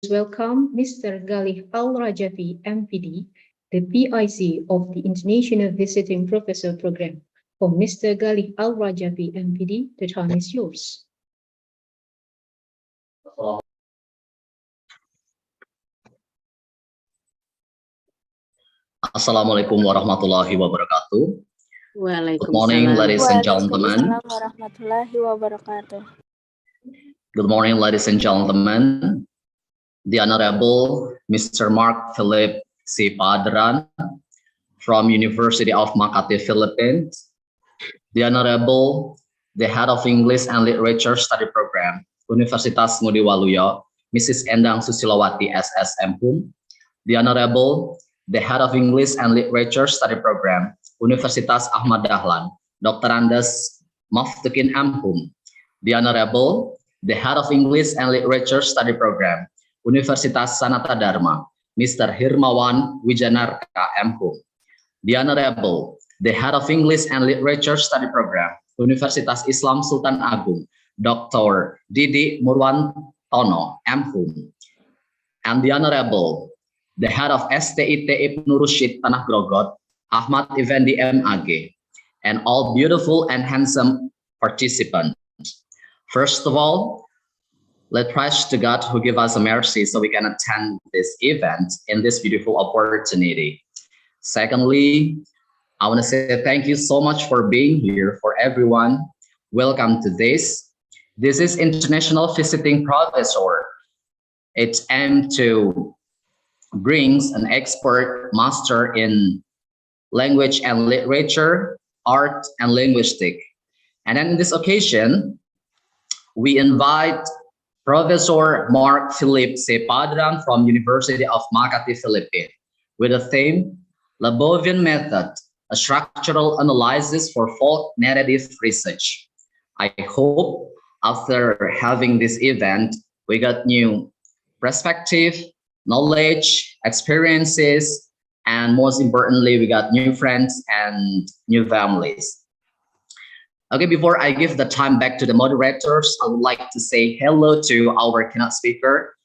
please welcome Mr. Galih Al-Rajavi, MPD, the PIC of the International Visiting Professor Program. For Mr. Galih Al-Rajavi, MPD, the time is yours. Assalamualaikum warahmatullahi wabarakatuh. Good morning, ladies and gentlemen. Warahmatullahi wabarakatuh. Good morning, ladies and gentlemen. The Honorable Mr. Mark Philip C. Paderan from University of Makati Philippines. The Honorable, the Head of English and Literature Study Program, Universitas Ngudi Waluyo, Mrs. Endang Susilowati SSM Hum. The Honorable, the Head of English and Literature Study Program, Universitas Ahmad Dahlan, Dr. Andes Maftukin M. Hum. The Honorable, the Head of English and Literature Study Program, Universitas Sanata Dharma, Mr. Hirmawan Wijanarka M. Hum. The Honorable, the Head of English and Literature Study Program, Universitas Islam Sultan Agung, Dr. Didi Murwantono M. Hum. And the Honorable, the Head of STIT Ibnu Rushid Tanah Grogot, Ahmad Effendi MAG, and all beautiful and handsome participants. First of all, let's praise to God who give us a mercy so we can attend this event in this beautiful opportunity. Secondly, I want to say thank you so much for being here. For everyone, welcome to this. This is International Visiting Professor. It's aimed to brings an expert master in language and literature, art and linguistic. And then in this occasion, we invite Professor Mark Philip C. Paderan from University of Makati Philippines with the theme Lebovian Method, a structural analysis for folk narrative research. I hope after having this event, we got new perspective, knowledge, experiences, and most importantly, we got new friends and new families. Okay, before I give the time back to the moderators, I would like to say hello to our keynote speaker.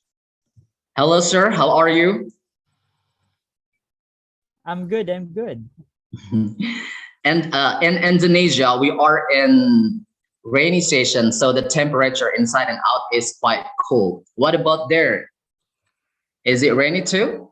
Hello, sir. How are you? I'm good. I'm good. And in Indonesia, we are in rainy season, so the temperature inside and out is quite cool. What about there? Is it rainy too?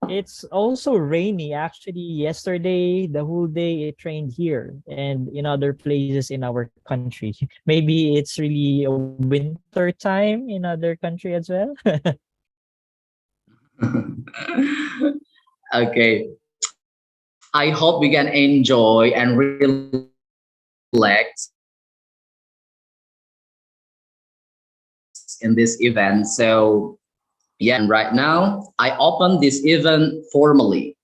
It's also rainy. Actually, yesterday, the whole day it rained here and in other places in our country. Maybe it's really a winter time in other country as well. Okay. I hope we can enjoy and relax in this event. So yeah, and right now I open this event formally.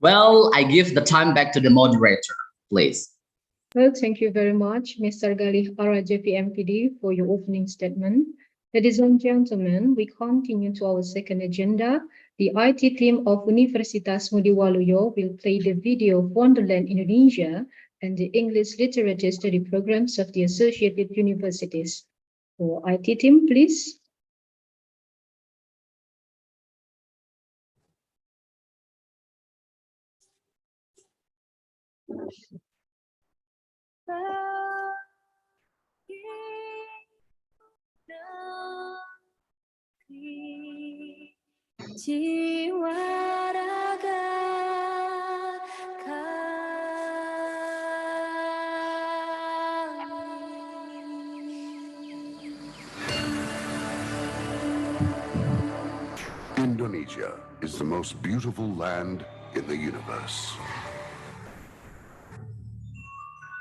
Well, I give the time back to the moderator, please. Well, thank you very much, Mr. Galih Al-Rajavi, MPD, for your opening statement. Ladies and gentlemen, we continue to our second agenda. The IT team of Universitas Ngudi Waluyo will play the video of Wonderland Indonesia and the English Literature Study programs of the associated universities. For IT team, please. Jiwa raga Indonesia is the most beautiful land in the universe.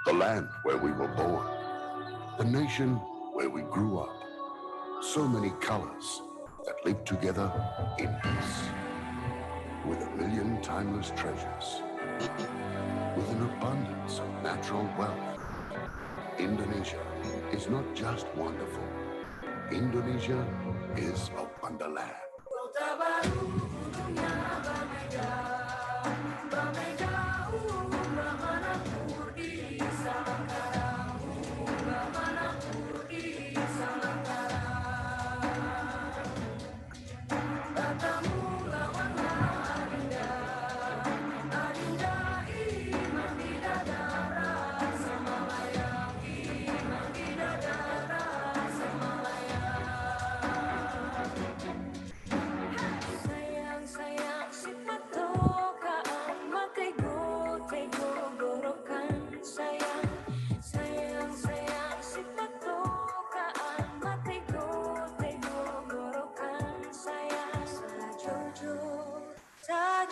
The land where we were born, the nation where we grew up. So many colors that live together in peace. With a million timeless treasures. With an abundance of natural wealth. Indonesia is not just wonderful. Indonesia is a wonderland.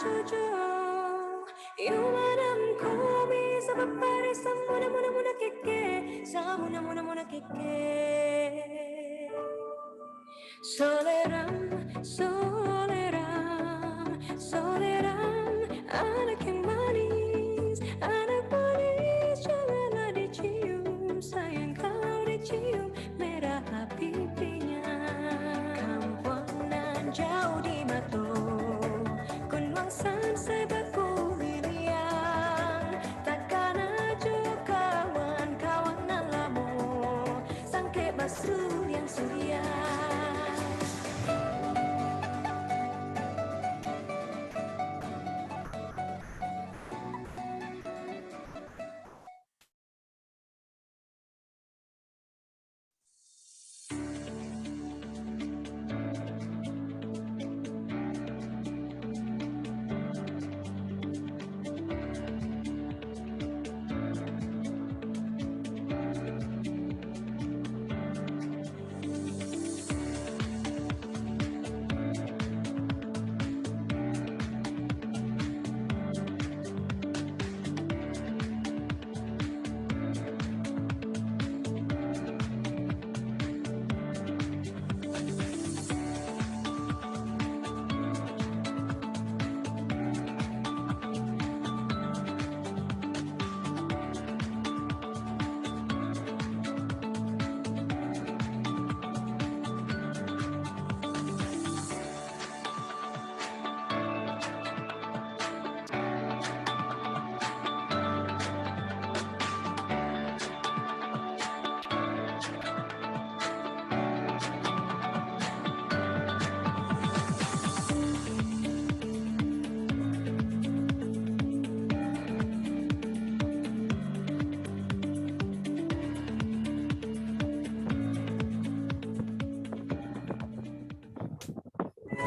jujur Yumanamku bisa berparis Samuna-muna-muna keke Samuna-muna-muna keke Soleram, soleram, soleram Anak yang manis, janganlah dicium Sayang kalau dicium, merah pipinya Kampuanan jauh di mata Kunwang san sebaku lilian Takkan aja kawan-kawanan lamo Sangke basuh yang surya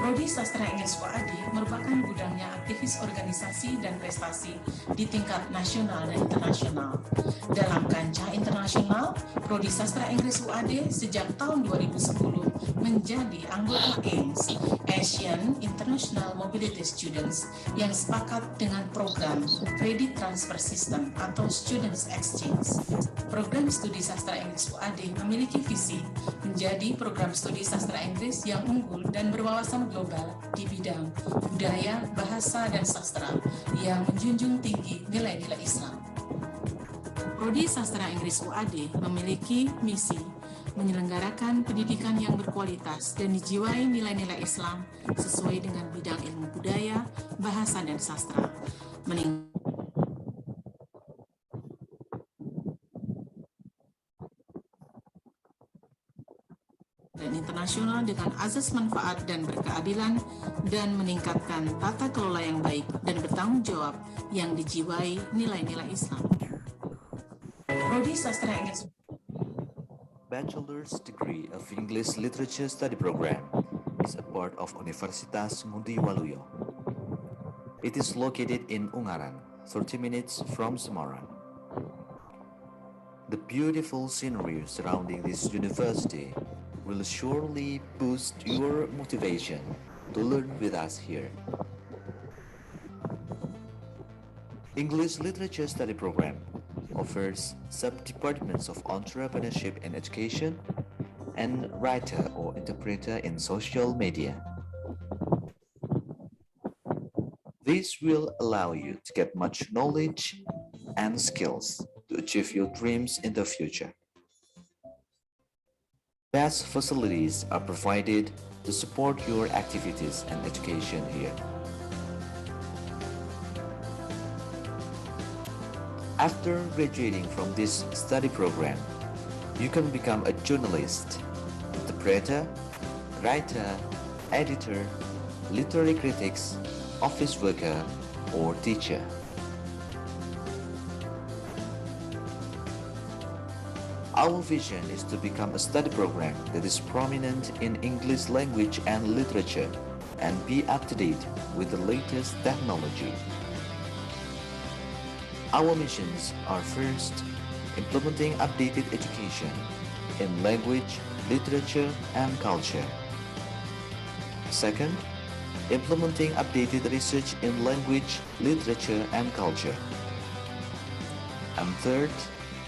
Prodi Sastra Inggris UAD merupakan gudangnya aktivis organisasi dan prestasi di tingkat nasional dan internasional. Dalam kancah internasional, Prodi Sastra Inggris UAD sejak tahun 2010 menjadi anggota AIMS, Asian International Mobility Students, yang sepakat dengan program Credit Transfer System atau Students Exchange. Program studi sastra Inggris UAD memiliki visi menjadi program studi sastra Inggris yang unggul dan berwawasan global di bidang budaya, bahasa, dan sastra yang menjunjung tinggi nilai-nilai Islam. Prodi Sastra Inggris UAD memiliki misi menyelenggarakan pendidikan yang berkualitas dan dijiwai nilai-nilai Islam sesuai dengan bidang ilmu budaya, bahasa, dan sastra, dan internasional dengan azas manfaat dan berkeadilan, dan meningkatkan tata kelola yang baik dan bertanggung jawab yang dijiwai nilai-nilai Islam. Prodi Sastra Inggris Bachelor's degree of English Literature Study Program is a part of Universitas Ngudi Waluyo. It is located in Ungaran, 30 minutes from Semarang. The beautiful scenery surrounding this university will surely boost your motivation to learn with us here. English Literature Study Program offers sub-departments of entrepreneurship and education, and writer or interpreter in social media. This will allow you to get much knowledge and skills to achieve your dreams in the future. Best facilities are provided to support your activities and education here. After graduating from this study program, you can become a journalist, interpreter, writer, editor, literary critics, office worker, or teacher. Our vision is to become a study program that is prominent in English language and literature and be up to date with the latest technology. Our missions are first, implementing updated education in language, literature, and culture. Second, implementing updated research in language, literature, and culture. And third,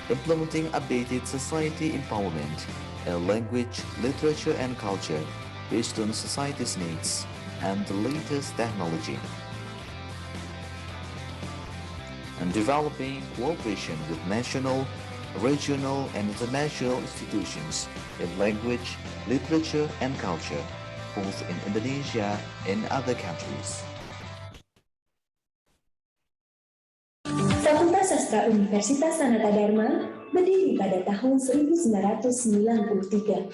implementing updated society empowerment in language, literature, and culture based on society's needs and the latest technology. And developing cooperation with national, regional, and international institutions in language, literature, and culture, both in Indonesia and other countries. Fakultas Sastra Universitas Sanata Dharma berdiri pada tahun 1993.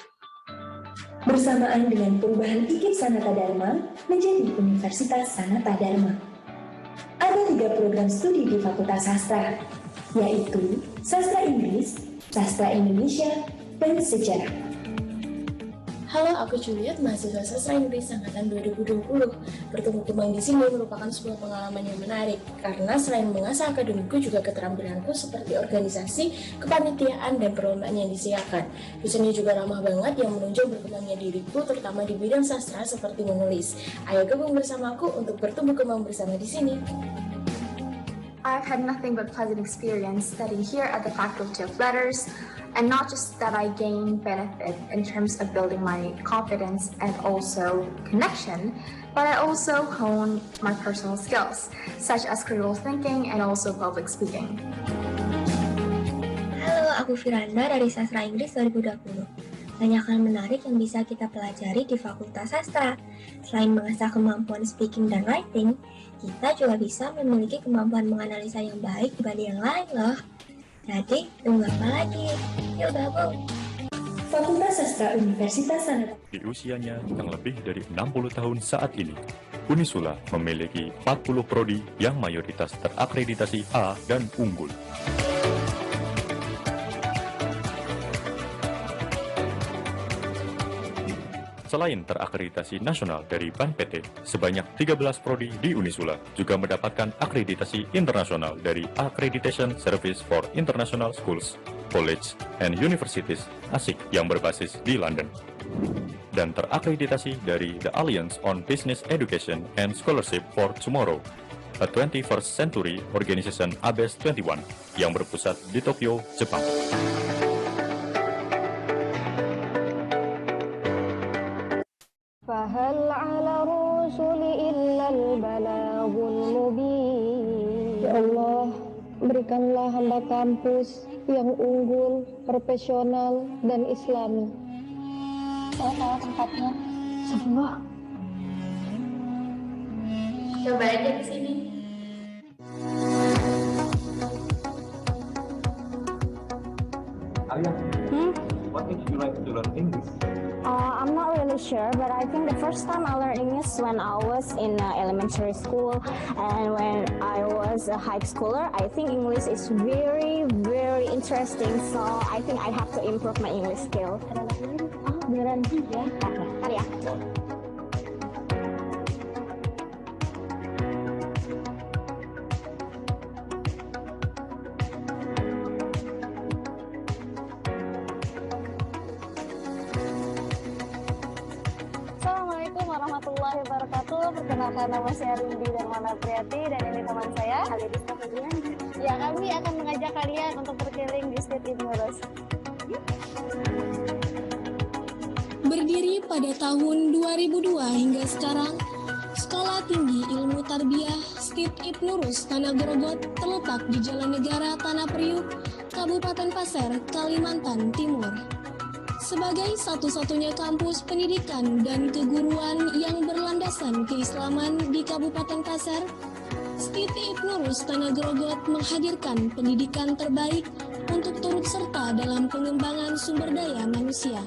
Bersamaan dengan perubahan iklim Sanata Dharma menjadi Universitas Sanata Dharma. Ada 3 program studi di Fakultas Sastra, yaitu Sastra Inggris, Sastra Indonesia, dan Sejarah. Halo, aku Juliet, mahasiswa Sastra Inggris Angkatan 2020. Bertemu kembali di sini merupakan sebuah pengalaman yang menarik, karena selain mengasah akademikku juga keterampilanku seperti organisasi, kepanitiaan, dan perlombaan yang disediakan. Dosennya juga ramah banget yang menunjang berkembangnya diriku, terutama di bidang sastra seperti menulis. Ayo gabung bersamaku untuk bertumbuh kembang bersama di sini. I've had nothing but pleasant experience studying here at the Faculty of Letters, and not just that I gain benefit in terms of building my confidence and also connection, but I also hone my personal skills, such as critical thinking and also public speaking. Halo, aku Firanda dari Sastra Inggris 2020. Banyak hal menarik yang bisa kita pelajari di Fakultas Sastra. Selain mengasah kemampuan speaking dan writing, kita juga bisa memiliki kemampuan menganalisa yang baik dibanding yang lain loh. Jadi, tunggu apa lagi? Yuk gabung! Fakultas Sastra Universitas Sanata. Di usianya yang lebih dari 60 tahun saat ini, Unisula memiliki 40 prodi yang mayoritas terakreditasi A dan unggul. Selain terakreditasi nasional dari BAN PT, sebanyak 13 prodi di Unisula juga mendapatkan akreditasi internasional dari Accreditation Service for International Schools, College, and Universities (ASIC) yang berbasis di London, dan terakreditasi dari The Alliance on Business Education and Scholarship for Tomorrow, a 21st Century Organization ABES 21 yang berpusat di Tokyo, Jepang. فهل على الرسل إلا البلاغ المبين. Ya Allah, berikanlah hamba kampus yang unggul, profesional, dan islami. Saya tahu tempatnya. Sebuah. Coba aja di sini. Arya, what made you like to learn English? I'm not really sure, but I think the first time I learned English when I was in elementary school and when I was a high schooler. I think English is very, very interesting, so I think I have to improve my English skill. Beneran ya? Bentar ya. Warahmatullahi wabarakatuh. Perkenalkan, nama saya Rindy dan Mana Priati, dan ini teman saya Halidis Paderan. Ya, kami akan mengajak kalian untuk berkeliling di State Ignorus. Berdiri pada tahun 2002 hingga sekarang, Sekolah Tinggi Ilmu Tarbiyah State Ibnurus Tanah Grogot terletak di Jalan Negara Tanah Priuk, Kabupaten Pasir, Kalimantan Timur. Sebagai satu-satunya kampus pendidikan dan keguruan yang berlandasan keislaman di Kabupaten Pasir, State Ibnurus Tanah Grogot menghadirkan pendidikan terbaik untuk turut serta dalam pengembangan sumber daya manusia,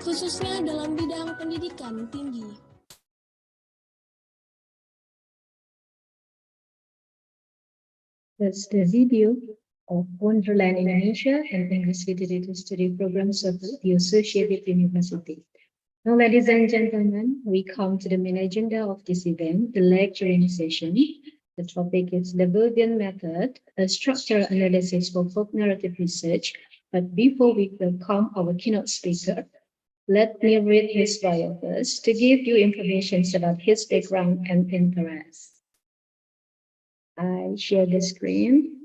khususnya dalam bidang pendidikan tinggi. That's the video of Wonderland Indonesia and English Literature Study programs of the Associated University. Now, ladies and gentlemen, we come to the main agenda of this event, the lecturing session. The topic is the Berbagai method, a structural analysis for folk narrative research. But before we welcome our keynote speaker, Let me read his bio first to give you information about his background and interests. I share the screen.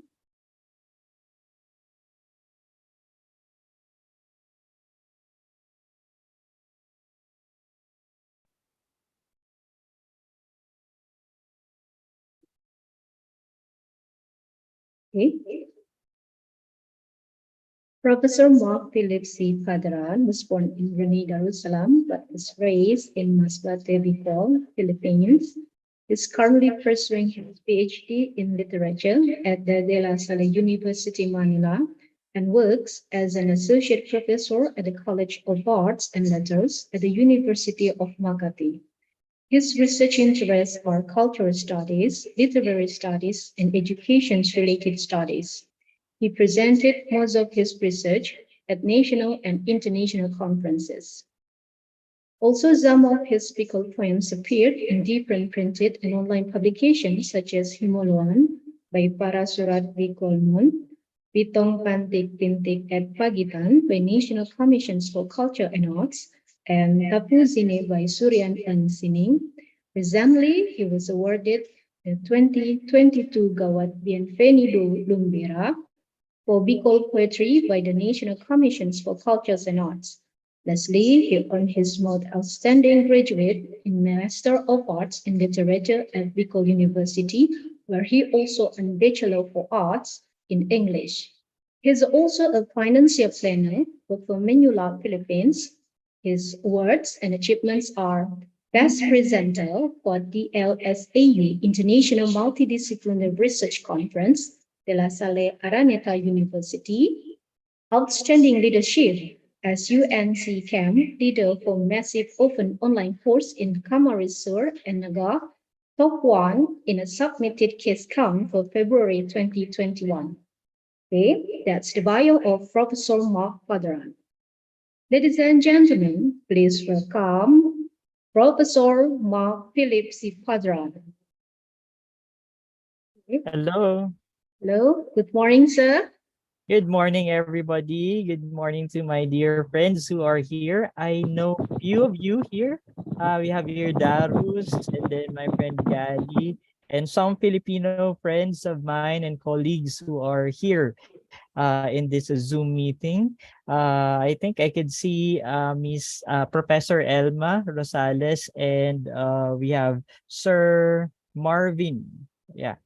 Okay. Professor Mark Philip C. Paderan was born in Brunei Darussalam but was raised in Masbate, Bicol, Philippines. He is currently pursuing his PhD in literature at the De La Salle University, Manila, and works as an associate professor at the College of Arts and Letters at the University of Makati. His research interests are cultural studies, literary studies, and education-related studies. He presented most of his research at national and international conferences. Also, some of his pickle poems appeared in different printed and online publications such as Himoluan by Para Surat Bikolmon, Bitong Pantik Pintik at Pagitan by National Commissions for Culture and Arts, and Tapu Zine by Suryan and Sining. Recently, he was awarded the 2022 Gawat Bienvenido Lumbera for Bicol poetry by the National Commissions for Cultures and Arts. Lastly, he earned his most outstanding graduate in Master of Arts in Literature at Bicol University, where he also earned Bachelor of Arts in English. He is also a financial planner for Manila, Philippines. His awards and achievements are Best Presenter for DLSAU International Multidisciplinary Research Conference, De La Salle Araneta University, Outstanding Leadership as UNC Camp Leader for Massive Open Online Course in Kamarisur and Naga, Top 1 in a submitted case count for February 2021. Okay, that's the bio of Professor Mark Paderan. Ladies and gentlemen, please welcome Professor Mark Philip C. Paderan. Hello. Hello, good morning, sir. Good morning, everybody. Good morning to my dear friends who are here. I know a few of you here. We have here Darus and then my friend Gadi and some Filipino friends of mine and colleagues who are here in this Zoom meeting. I think I could see Miss Professor Elma Rosales and we have Sir Marvin. Yeah.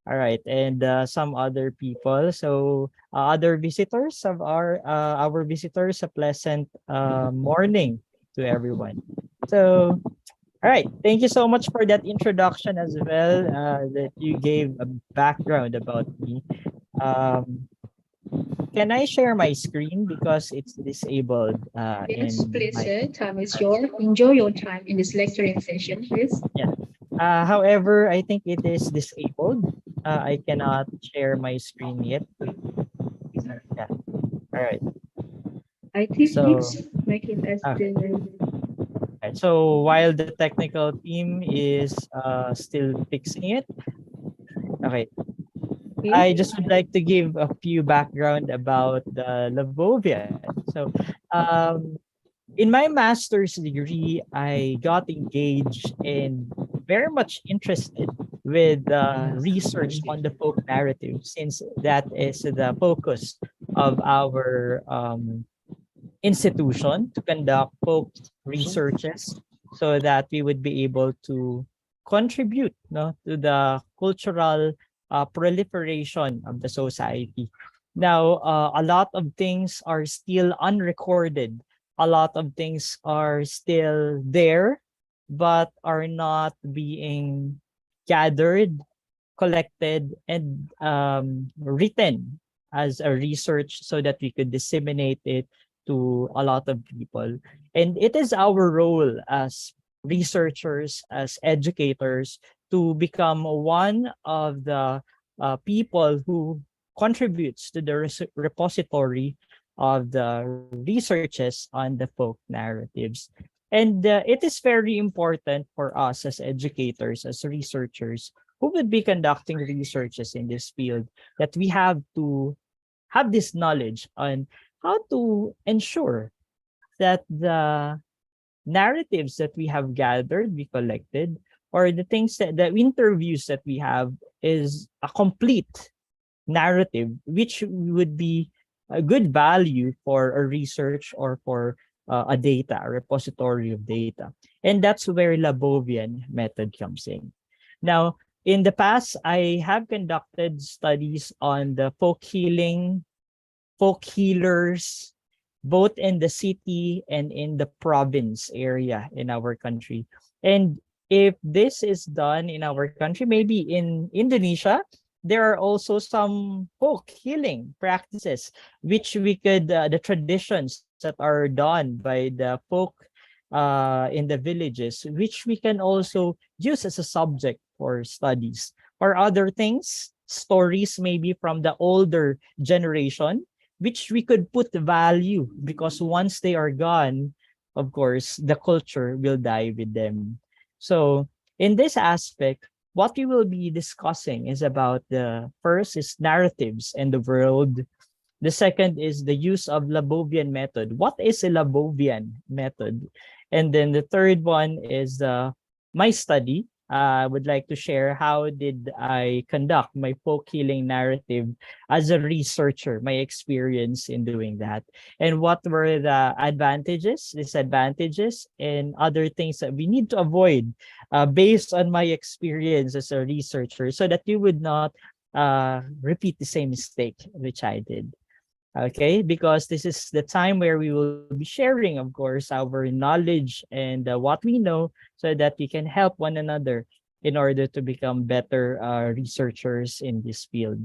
All right, and some other people. So other visitors of our visitors, a pleasant morning to everyone. So, all right, thank you so much for that introduction as well. That you gave a background about me. Can I share my screen because it's disabled? Yes, please, my... sir. Time is yours. Enjoy your time in this lecturing session, please. Yeah. However, I think it is disabled. I cannot share my screen yet. Yeah. All right. I think So, please make it as the... right. So while the technical team is still fixing it, okay. I just would like to give a few background about the Lavovian. So, in my master's degree, I got engaged and very much interested with research on the folk narrative, since that is the focus of our institution to conduct folk researches so that we would be able to contribute to the cultural proliferation of the society. Now, a lot of things are still unrecorded. A lot of things are still there, but are not being gathered, collected, and written as a research so that we could disseminate it to a lot of people. And it is our role as researchers, as educators, to become one of the people who contributes to the repository of the researches on the folk narratives. And it is very important for us as educators, as researchers, who would be conducting researches in this field, that we have to have this knowledge on how to ensure that the narratives that we have gathered, we collected, or the things that the interviews that we have is a complete narrative, which would be a good value for a research or for a data, a repository of data. And that's where Labovian method comes in. Now, in the past, I have conducted studies on the folk healers, both in the city and in the province area in our country. And if this is done in our country, maybe in Indonesia, there are also some folk healing practices, which we could, the traditions that are done by the folk in the villages, which we can also use as a subject for studies. Or other things, stories maybe from the older generation, which we could put value, because once they are gone, of course, the culture will die with them. So in this aspect, what we will be discussing is about the first is narratives and the world. The second is the use of Labovian method. What is a Labovian method? And then the third one is my study. I would like to share how did I conduct my folk healing narrative as a researcher, my experience in doing that, and what were the advantages, disadvantages, and other things that we need to avoid based on my experience as a researcher, so that you would not repeat the same mistake which I did. Okay, because this is the time where we will be sharing, of course, our knowledge and what we know, so that we can help one another in order to become better researchers in this field.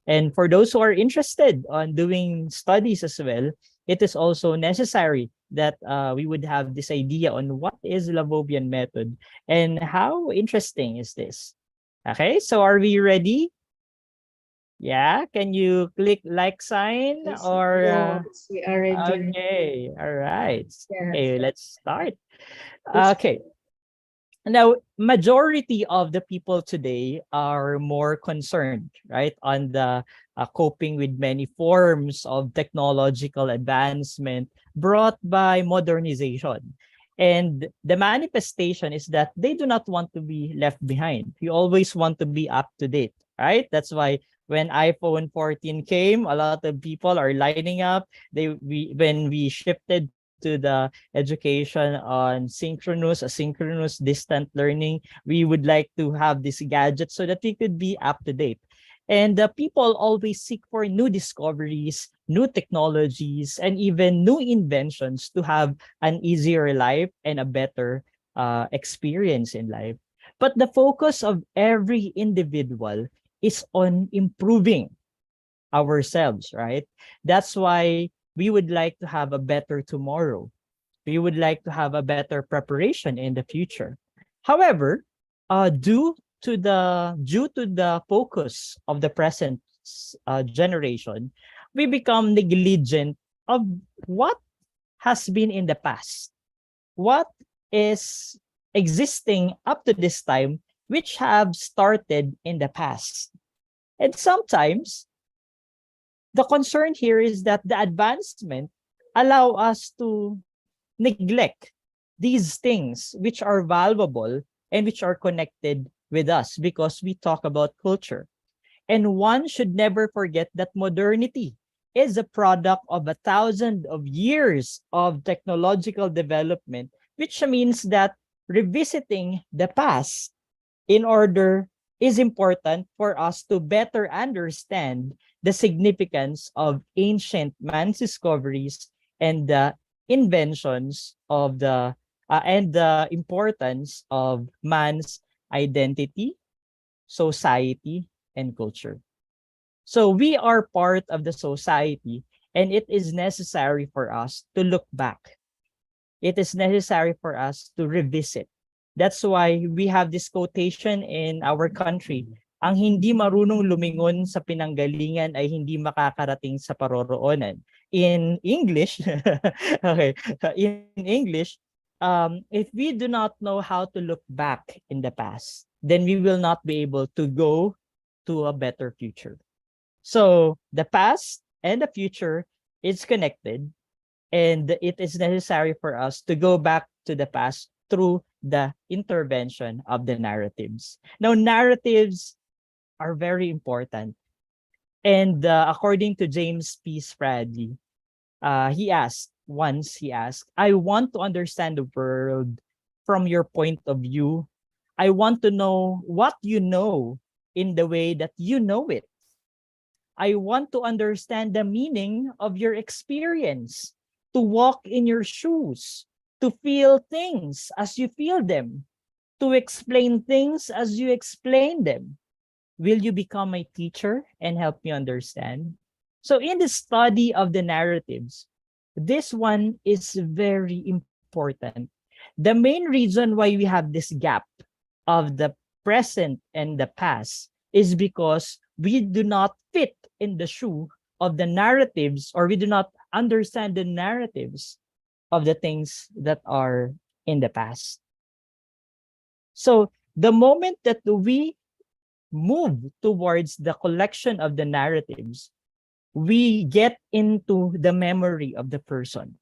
And for those who are interested on doing studies as well, it is also necessary that we would have this idea on what is Labovian method and how interesting is this. Okay, so are we ready? Yeah, can you click like sign or Yes, we are ready. okay, all right. Yes. Okay, let's start. Okay. Now, majority of the people today are more concerned, right, on the coping with many forms of technological advancement brought by modernization. And the manifestation is that they do not want to be left behind. You always want to be up to date, right? That's why when iPhone 14 came, a lot of people are lining up. When we shifted to the education on synchronous, asynchronous, distant learning, we would like to have this gadget so that we could be up to date. And the people always seek for new discoveries, new technologies, and even new inventions to have an easier life and a better experience in life. But the focus of every individual is on improving ourselves, right? That's why we would like to have a better tomorrow. We would like to have a better preparation in the future. However, due to the focus of the present generation, we become negligent of what has been in the past, what is existing up to this time, which have started in the past. And sometimes the concern here is that the advancement allow us to neglect these things which are valuable and which are connected with us, because we talk about culture. And one should never forget that modernity is a product of 1,000 of years of technological development, which means that revisiting the past is important for us to better understand the significance of ancient man's discoveries and the inventions of and the importance of man's identity, society, and culture. So we are part of the society, and it is necessary for us to look back. It is necessary for us to revisit. That's why we have this quotation in our country: ang hindi marunong lumingon sa pinanggalingan ay hindi makakarating sa paroroonan. In English, okay, in English, if we do not know how to look back in the past, then we will not be able to go to a better future. So the past and the future is connected. And it is necessary for us to go back to the past through the intervention of the narratives. Now, narratives are very important. And according to James P. Spradley, he asked, I want to understand the world from your point of view. I want to know what you know in the way that you know it. I want to understand the meaning of your experience, to walk in your shoes, to feel things as you feel them, to explain things as you explain them. Will you become my teacher and help me understand? So in the study of the narratives, this one is very important. The main reason why we have this gap of the present and the past is because we do not fit in the shoe of the narratives, or we do not understand the narratives of the things that are in the past. So the moment that we move towards the collection of the narratives, we get into the memory of the person.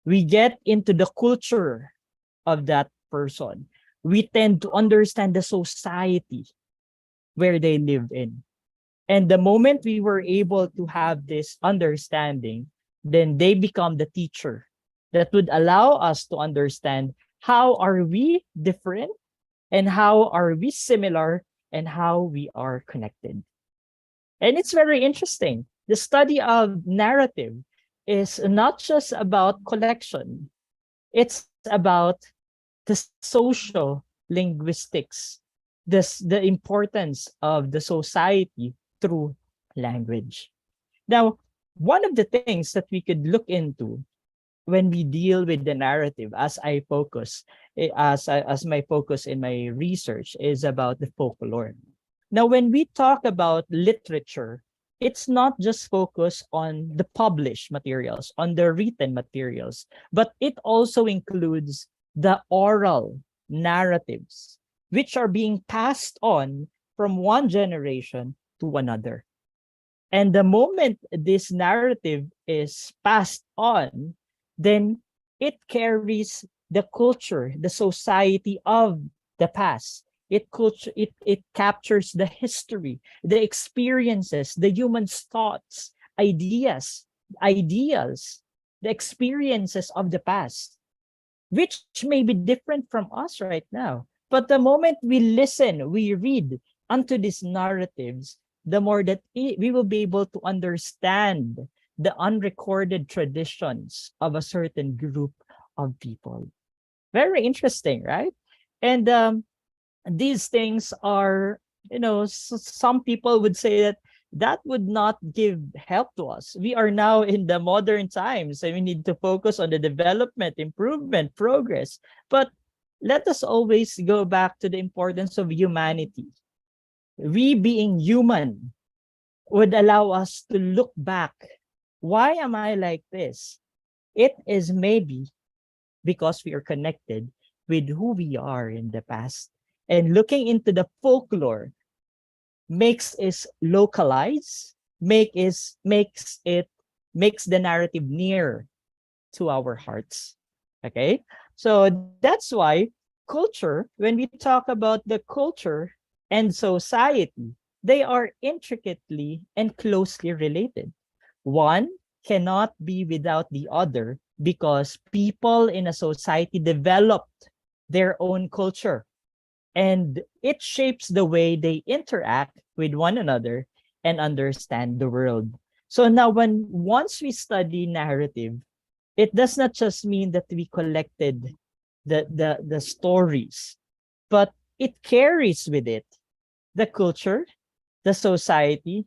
We get into the culture of that person. We tend to understand the society where they live in. And the moment we were able to have this understanding, then they become the teacher that would allow us to understand how are we different and how are we similar and how we are connected. And it's very interesting. The study of narrative is not just about collection. It's about the social linguistics, the importance of the society through language. Now, one of the things that we could look into when we deal with the narrative, as my focus in my research is about the folklore. Now, when we talk about literature, it's not just focused on the published materials, on the written materials, but it also includes the oral narratives, which are being passed on from one generation to another. And the moment this narrative is passed on, then it carries the culture, the society of the past. It captures the history, the experiences, the human's thoughts, ideas, ideals, the experiences of the past, which may be different from us right now. But the moment we listen, we read unto these narratives, the more that we will be able to understand the unrecorded traditions of a certain group of people. Very interesting, right? And these things are, some people would say that would not give help to us. We are now in the modern times, and we need to focus on the development, improvement, progress. But let us always go back to the importance of humanity. We being human would allow us to look back. Why am I like this? It is maybe because we are connected with who we are in the past. And looking into the folklore makes it localize, makes the narrative near to our hearts. Okay? So that's why culture, when we talk about the culture and society, they are intricately and closely related. One cannot be without the other because people in a society developed their own culture, and it shapes the way they interact with one another and understand the world. So now once we study narrative, it does not just mean that we collected the stories, but it carries with it the culture, the society,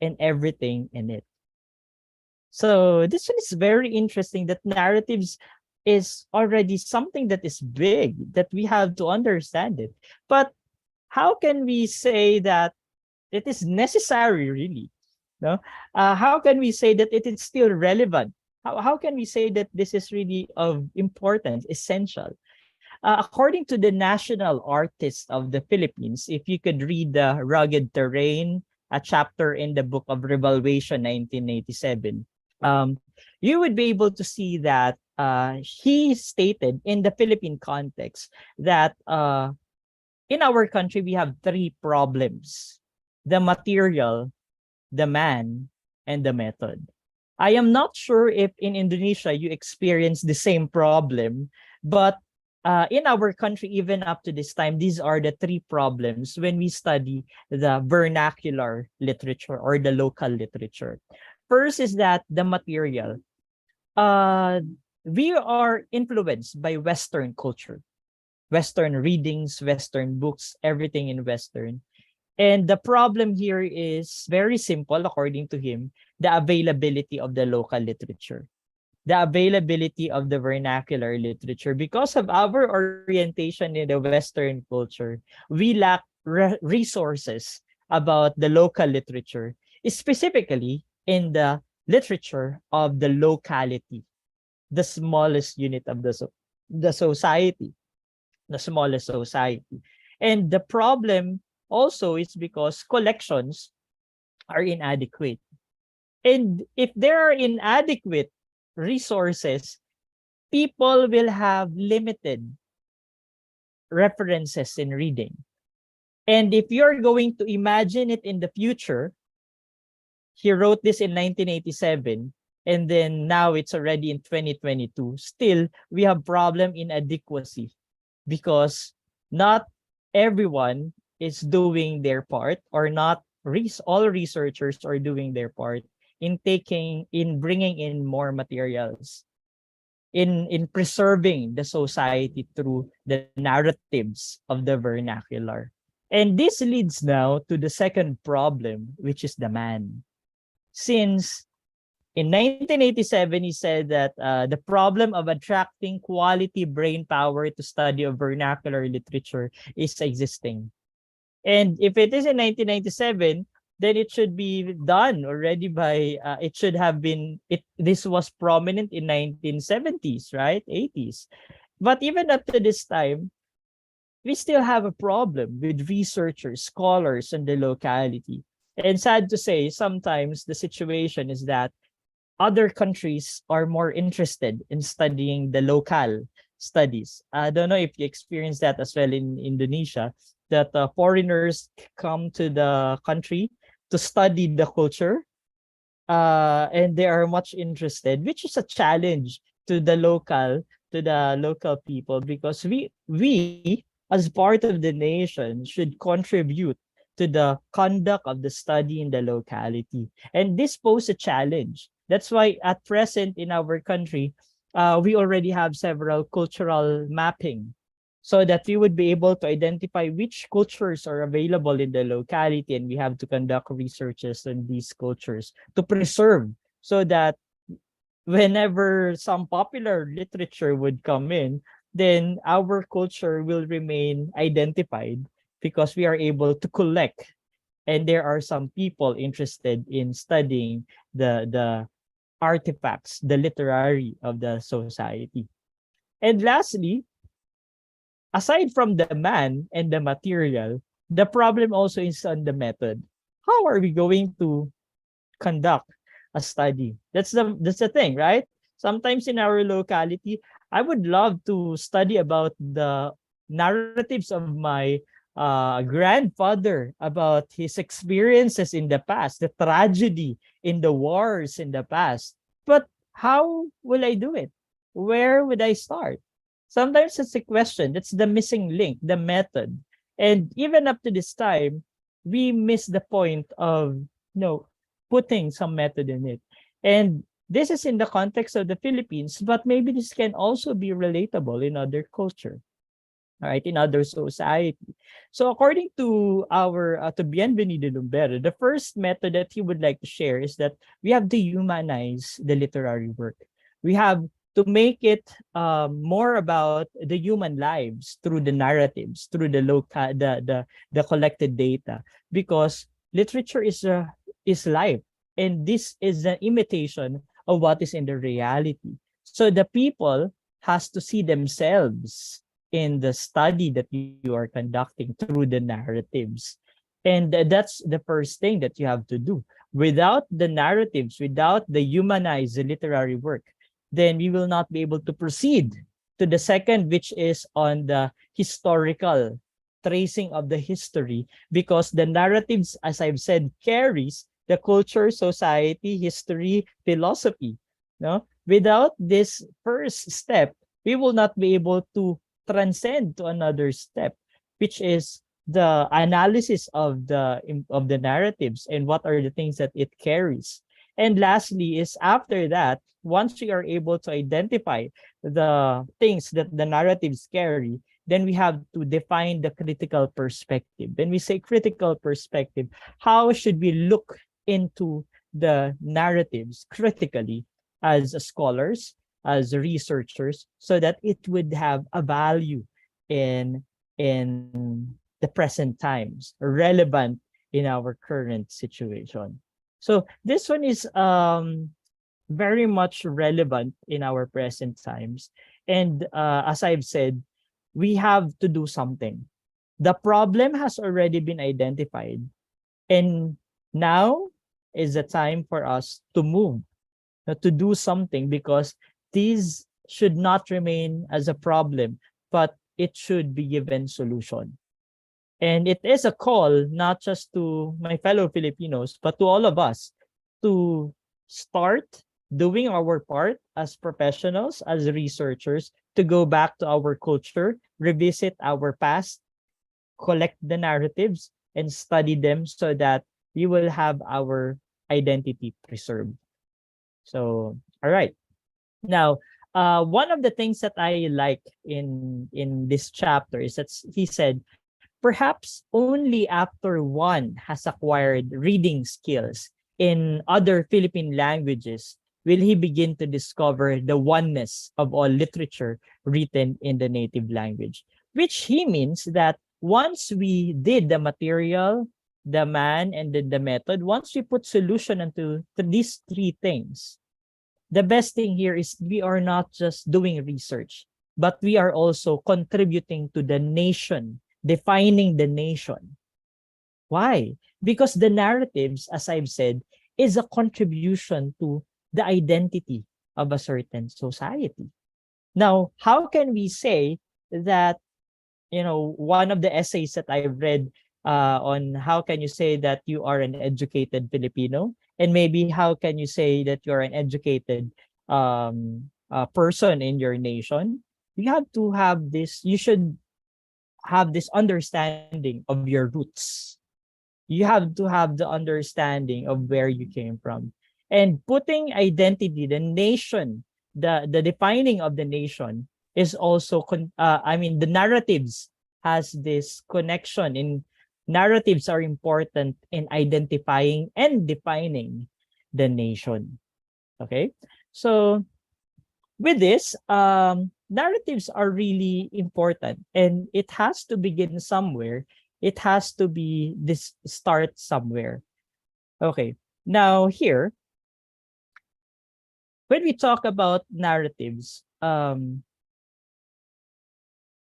and everything in it. So this one is very interesting, that narratives is already something that is big, that we have to understand it. But how can we say that it is necessary, really? No? How can we say that it is still relevant? How can we say that this is really of importance, essential? According to the national artist of the Philippines, if you could read the Rugged Terrain, a chapter in the book of Revaluation 1987, you would be able to see that he stated in the Philippine context that in our country, we have three problems: the material, the man, and the method. I am not sure if in Indonesia you experience the same problem, but in our country, even up to this time, these are the three problems when we study the vernacular literature or the local literature. First is that the material. We are influenced by Western culture, Western readings, Western books, everything in Western. And the problem here is very simple, according to him, the availability of the local literature, the availability of the vernacular literature. Because of our orientation in the Western culture, we lack resources about the local literature, specifically in the literature of the locality, the smallest unit of the society, the smallest society. And the problem also is because collections are inadequate. And if there are inadequate resources, people will have limited references in reading. And if you're going to imagine it in the future, he wrote this in 1987, and then now it's already in 2022. Still, we have problem in adequacy because not everyone is doing their part, or not all researchers are doing their part in bringing in more materials, in preserving the society through the narratives of the vernacular. And this leads now to the second problem, which is the man. Since in 1987, he said that the problem of attracting quality brain power to study of vernacular literature is existing. And if it is in 1997, then it should be done already by, it should have been, this was prominent in 1970s, right? 80s. But even up to this time, we still have a problem with researchers, scholars in the locality. And sad to say, sometimes the situation is that other countries are more interested in studying the local studies. I don't know if you experience that as well in Indonesia, that foreigners come to the country to study the culture, and they are much interested, which is a challenge to the local people, because we as part of the nation should contribute to the conduct of the study in the locality. And this poses a challenge. That's why at present in our country, we already have several cultural mapping, so that we would be able to identify which cultures are available in the locality, and we have to conduct researches on these cultures to preserve, so that whenever some popular literature would come in, then our culture will remain identified because we are able to collect, and there are some people interested in studying the artifacts, the literary of the society. And lastly, aside from the man and the material, the problem also is on the method. How are we going to conduct a study? That's the thing, right? Sometimes in our locality, I would love to study about the narratives of my grandfather, about his experiences in the past, the tragedy in the wars in the past. But how will I do it? Where would I start? Sometimes it's a question. That's the missing link, the method. And even up to this time, we miss the point of putting some method in it. And this is in the context of the Philippines, but maybe this can also be relatable in other culture, right, in other society. So according to our to Bienvenido Lumbero, the first method that he would like to share is that we have to humanize the literary work. We have to make it more about the human lives through the narratives, through the local, the collected data, because literature is life, and this is an imitation of what is in the reality. So the people has to see themselves in the study that you are conducting through the narratives. And that's the first thing that you have to do. Without the narratives, without the humanized literary work, then we will not be able to proceed to the second, which is on the historical tracing of the history, because the narratives, as I've said, carries the culture, society, history, philosophy. No? Without this first step, we will not be able to transcend to another step, which is the analysis of the narratives and what are the things that it carries. And lastly is, after that, once we are able to identify the things that the narratives carry, then we have to define the critical perspective. When we say critical perspective, how should we look into the narratives critically as scholars, as researchers, so that it would have a value in the present times, relevant in our current situation. So this one is very much relevant in our present times. And as I've said, we have to do something. The problem has already been identified. And now is the time for us to move, to do something, because these should not remain as a problem, but it should be given solution. And it is a call not just to my fellow Filipinos, but to all of us to start doing our part as professionals, as researchers, to go back to our culture, revisit our past, collect the narratives, and study them so that we will have our identity preserved. So, all right. Now, one of the things that I like in this chapter is that he said, perhaps only after one has acquired reading skills in other Philippine languages will he begin to discover the oneness of all literature written in the native language, which he means that once we did the material, the man, and the method, once we put solution into these three things, the best thing here is we are not just doing research, but we are also contributing to the nation, defining the nation. Why? Because the narratives, as I've said, is a contribution to the identity of a certain society. Now, how can we say that, one of the essays that I've read on how can you say that you are an educated Filipino, and maybe how can you say that you're an educated person in your nation? You have to have this, you should have this understanding of your roots. You have to have the understanding of where you came from. And putting identity, the nation, the defining of the nation is also, the narratives has this connection. In narratives are important in identifying and defining the nation. Okay, so with this, narratives are really important, and it has to begin somewhere. It has to be this start somewhere. Okay, now here, when we talk about narratives,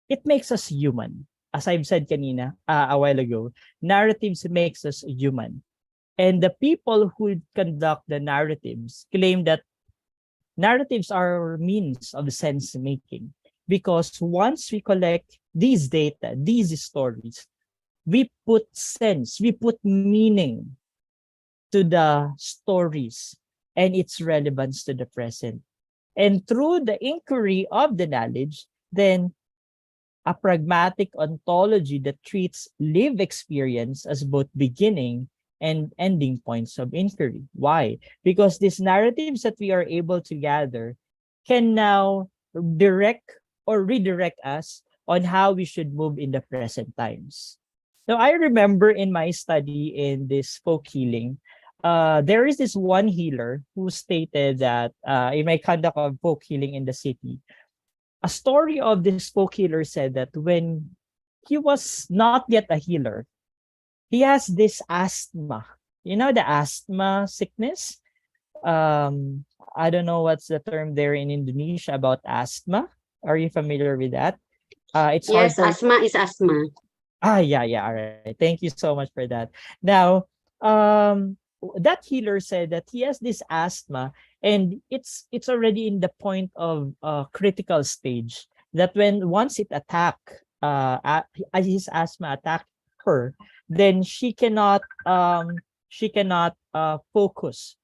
it makes us human. As I've said kanina, a while ago, narratives makes us human. And the people who conduct the narratives claim that narratives are means of sense making, because once we collect these data, these stories, we put sense, we put meaning to the stories and its relevance to the present. And through the inquiry of the knowledge, then a pragmatic ontology that treats lived experience as both beginning and ending points of inquiry. Why? Because these narratives that we are able to gather can now direct or redirect us on how we should move in the present times. Now, I remember in my study in this folk healing, there is this one healer who stated that in my conduct of folk healing in the city, a story of this folk healer said that when he was not yet a healer, he has this asthma. You know the asthma sickness? I don't know what's the term there in Indonesia about asthma. Are you familiar with that? It's Yes, hard for... asthma is asthma. Yeah. All right. Thank you so much for that. Now, that healer said that he has this asthma, and it's already in the point of critical stage, that when once it his asthma attack her, then she cannot focus,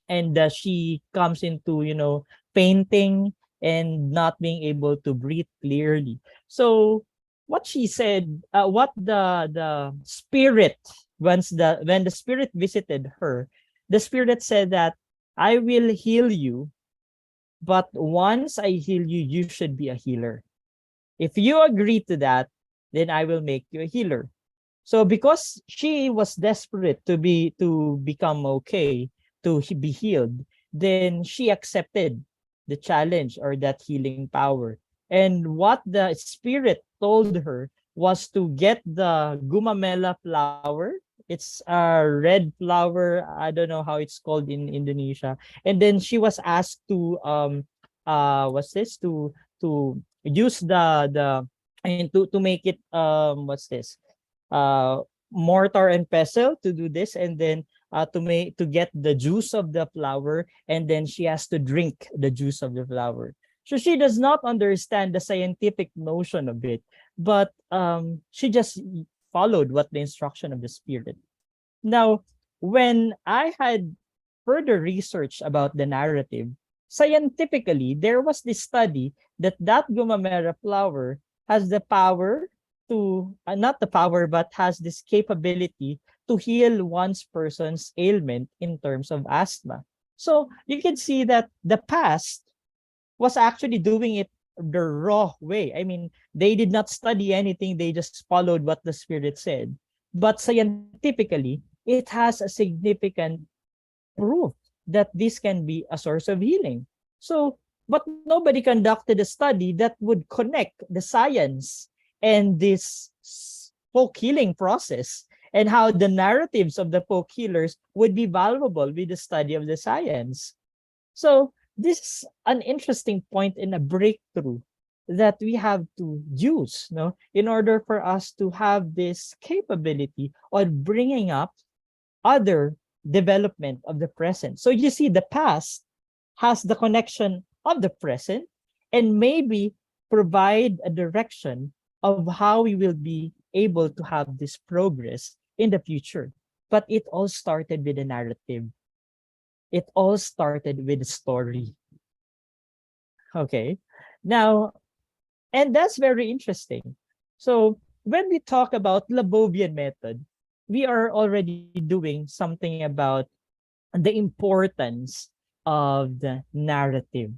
and she comes into fainting and not being able to breathe clearly. So what she said, what the spirit, when the spirit visited her, the spirit said that I will heal you, but once I heal you, you should be a healer. If you agree to that, then I will make you a healer. So because she was desperate to become okay, to be healed, then she accepted the challenge or that healing power. And what the spirit told her was to get the gumamela flower. It's a red flower. I don't know how it's called in Indonesia. And then she was asked to what's this, to use the and to make it what's this, uh mortar and pestle to do this, and then to get the juice of the flower, and then she has to drink the juice of the flower. So she does not understand the scientific notion of it, but she just followed what the instruction of the spirit. Now, when I had further research about the narrative, scientifically, there was this study that gumamera flower has the power to, not the power, but has this capability to heal one's person's ailment in terms of asthma. So you can see that the past was actually doing it the raw way. I mean, they did not study anything, they just followed what the spirit said. But scientifically, it has a significant proof that this can be a source of healing. So, but nobody conducted a study that would connect the science and this folk healing process, and how the narratives of the folk healers would be valuable with the study of the science. So this is an interesting point in a breakthrough that we have to use, no, in order for us to have this capability of bringing up other development of the present. So you see, the past has the connection of the present, and maybe provide a direction of how we will be able to have this progress in the future. But it all started with a narrative. It all started with a story. Okay. Now, and that's very interesting. So when we talk about Labovian method, we are already doing something about the importance of the narrative.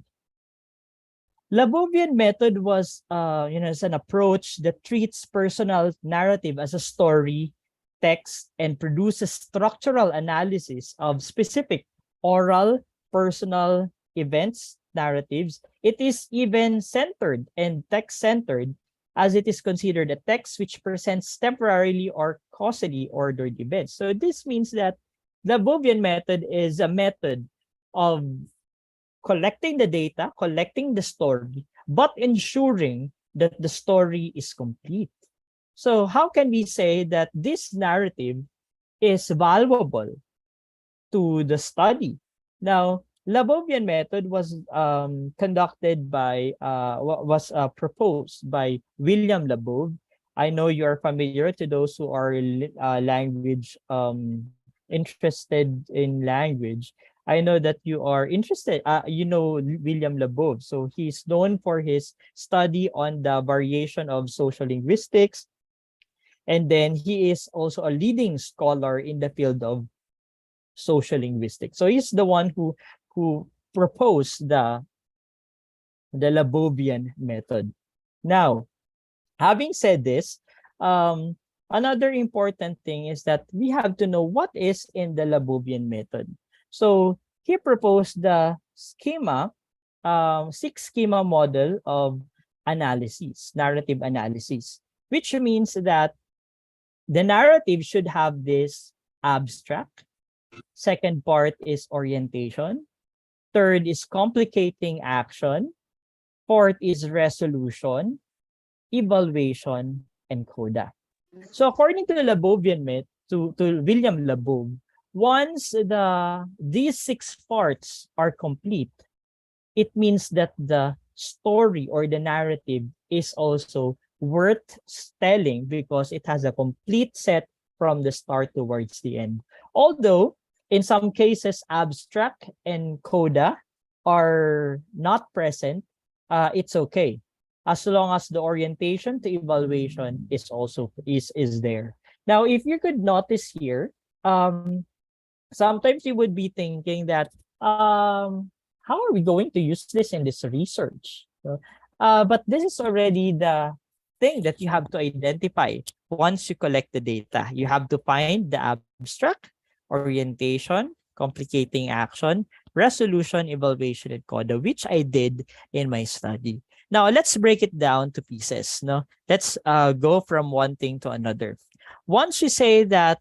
Labovian method was, is an approach that treats personal narrative as a story, text, and produces structural analysis of specific oral, personal events, narratives. It is even centered and text-centered, as it is considered a text which presents temporarily or causally ordered events. So this means that the Labovian method is a method of collecting the data, collecting the story, but ensuring that the story is complete. So how can we say that this narrative is valuable to the study? Now, Labovian method was conducted by, proposed by William Labov. I know you are familiar, to those who are language interested in language. I know that you are interested, you know William Labov. So he's known for his study on the variation of social linguistics. And then he is also a leading scholar in the field of social linguistics. So he's the one who proposed the Labovian method. Now, having said this, another important thing is that we have to know what is in the Labovian method. So he proposed the schema, 6-schema model of analysis, narrative analysis, which means that the narrative should have this abstract. Second part is orientation. Third is complicating action. Fourth is resolution, evaluation, and coda. So according to the Labovian method, to William Labov, once these 6 parts are complete, it means that the story or the narrative is also worth telling because it has a complete set from the start towards the end. Although, in some cases, abstract and coda are not present, it's okay. As long as the orientation to evaluation is also is there. Now, if you could notice here, sometimes you would be thinking that, how are we going to use this in this research? But this is already the thing that you have to identify once you collect the data. You have to find the abstract, orientation, complicating action, resolution, evaluation, and coda, which I did in my study. Now, let's break it down to pieces. No, let's go from one thing to another. Once we say that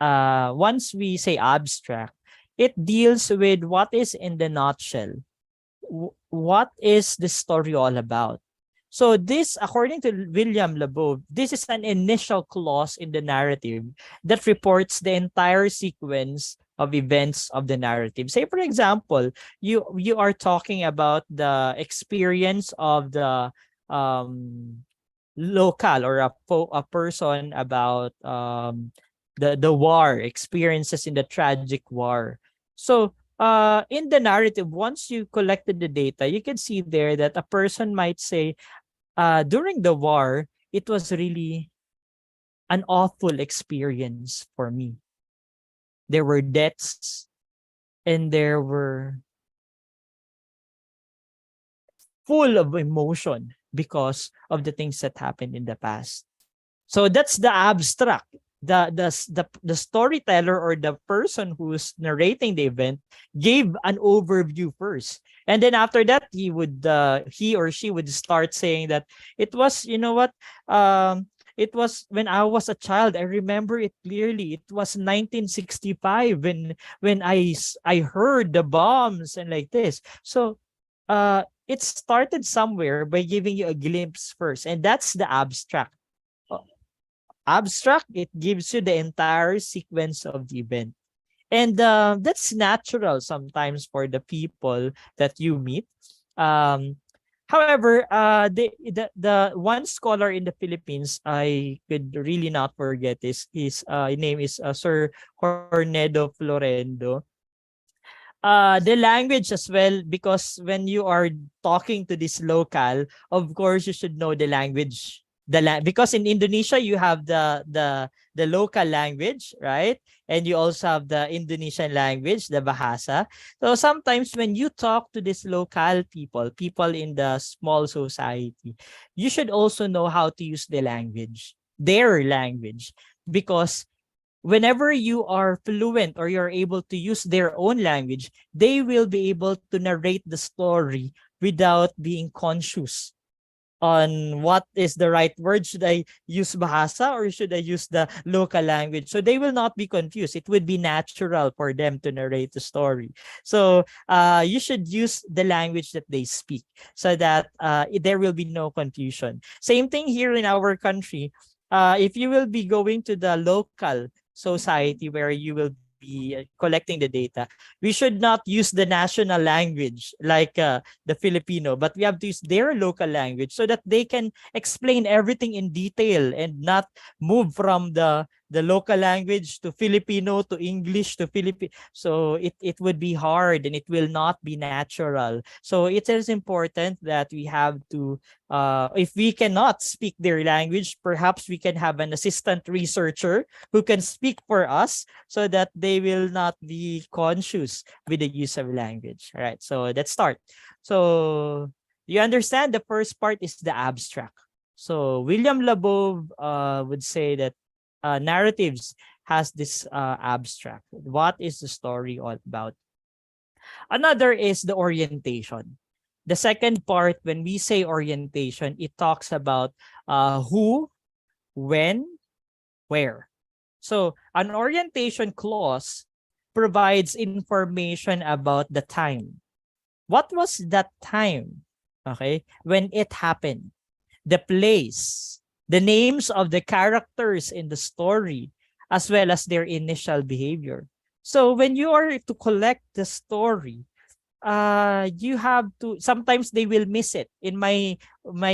once we say abstract, it deals with what is in the nutshell. What is the story all about? So this, according to William Labov, this is an initial clause in the narrative that reports the entire sequence of events of the narrative. Say, for example, you are talking about the experience of the local or a person about the war, experiences in the tragic war. So in the narrative, once you collected the data, you can see there that a person might say, during the war, it was really an awful experience for me. There were deaths and there were full of emotion because of the things that happened in the past. So that's the abstract. The storyteller or the person who's narrating the event gave an overview first, and then after that he or she would start saying that it was, you know what, it was when I was a child. I remember it clearly. It was 1965 when I heard the bombs and like this. So it started somewhere by giving you a glimpse first, and that's the abstract. Abstract, it gives you the entire sequence of the event. And that's natural sometimes for the people that you meet. However, the one scholar in the Philippines I could really not forget is his name is Sir Cornedo Florendo. The language as well, because when you are talking to this local, of course you should know the language. Because in Indonesia you have the local language, right? And you also have the Indonesian language, the Bahasa. So sometimes when you talk to these local people in the small society, you should also know how to use the language, their language, because whenever you are fluent or you're able to use their own language, they will be able to narrate the story without being conscious on what is the right word. Should I use Bahasa or should I use the local language? So they will not be confused. It would be natural for them to narrate the story. So you should use the language that they speak so that there will be no confusion. Same thing here in our country. If you will be going to the local society where you will be collecting the data, we should not use the national language like the Filipino, but we have to use their local language so that they can explain everything in detail and not move from the local language to Filipino to English to Filipino. So it would be hard and it will not be natural. So it is important that we have to, if we cannot speak their language, perhaps we can have an assistant researcher who can speak for us so that they will not be conscious with the use of language. All right, so let's start. So you understand the first part is the abstract. So William Labov would say that narratives has this abstract. What is the story all about? Another is the orientation. The second part, when we say orientation, it talks about who, when, where. So an orientation clause provides information about the time. What was that time? Okay, when it happened, the place, the names of the characters in the story, as well as their initial behavior. So when you are to collect the story, you have to, sometimes they will miss it. In my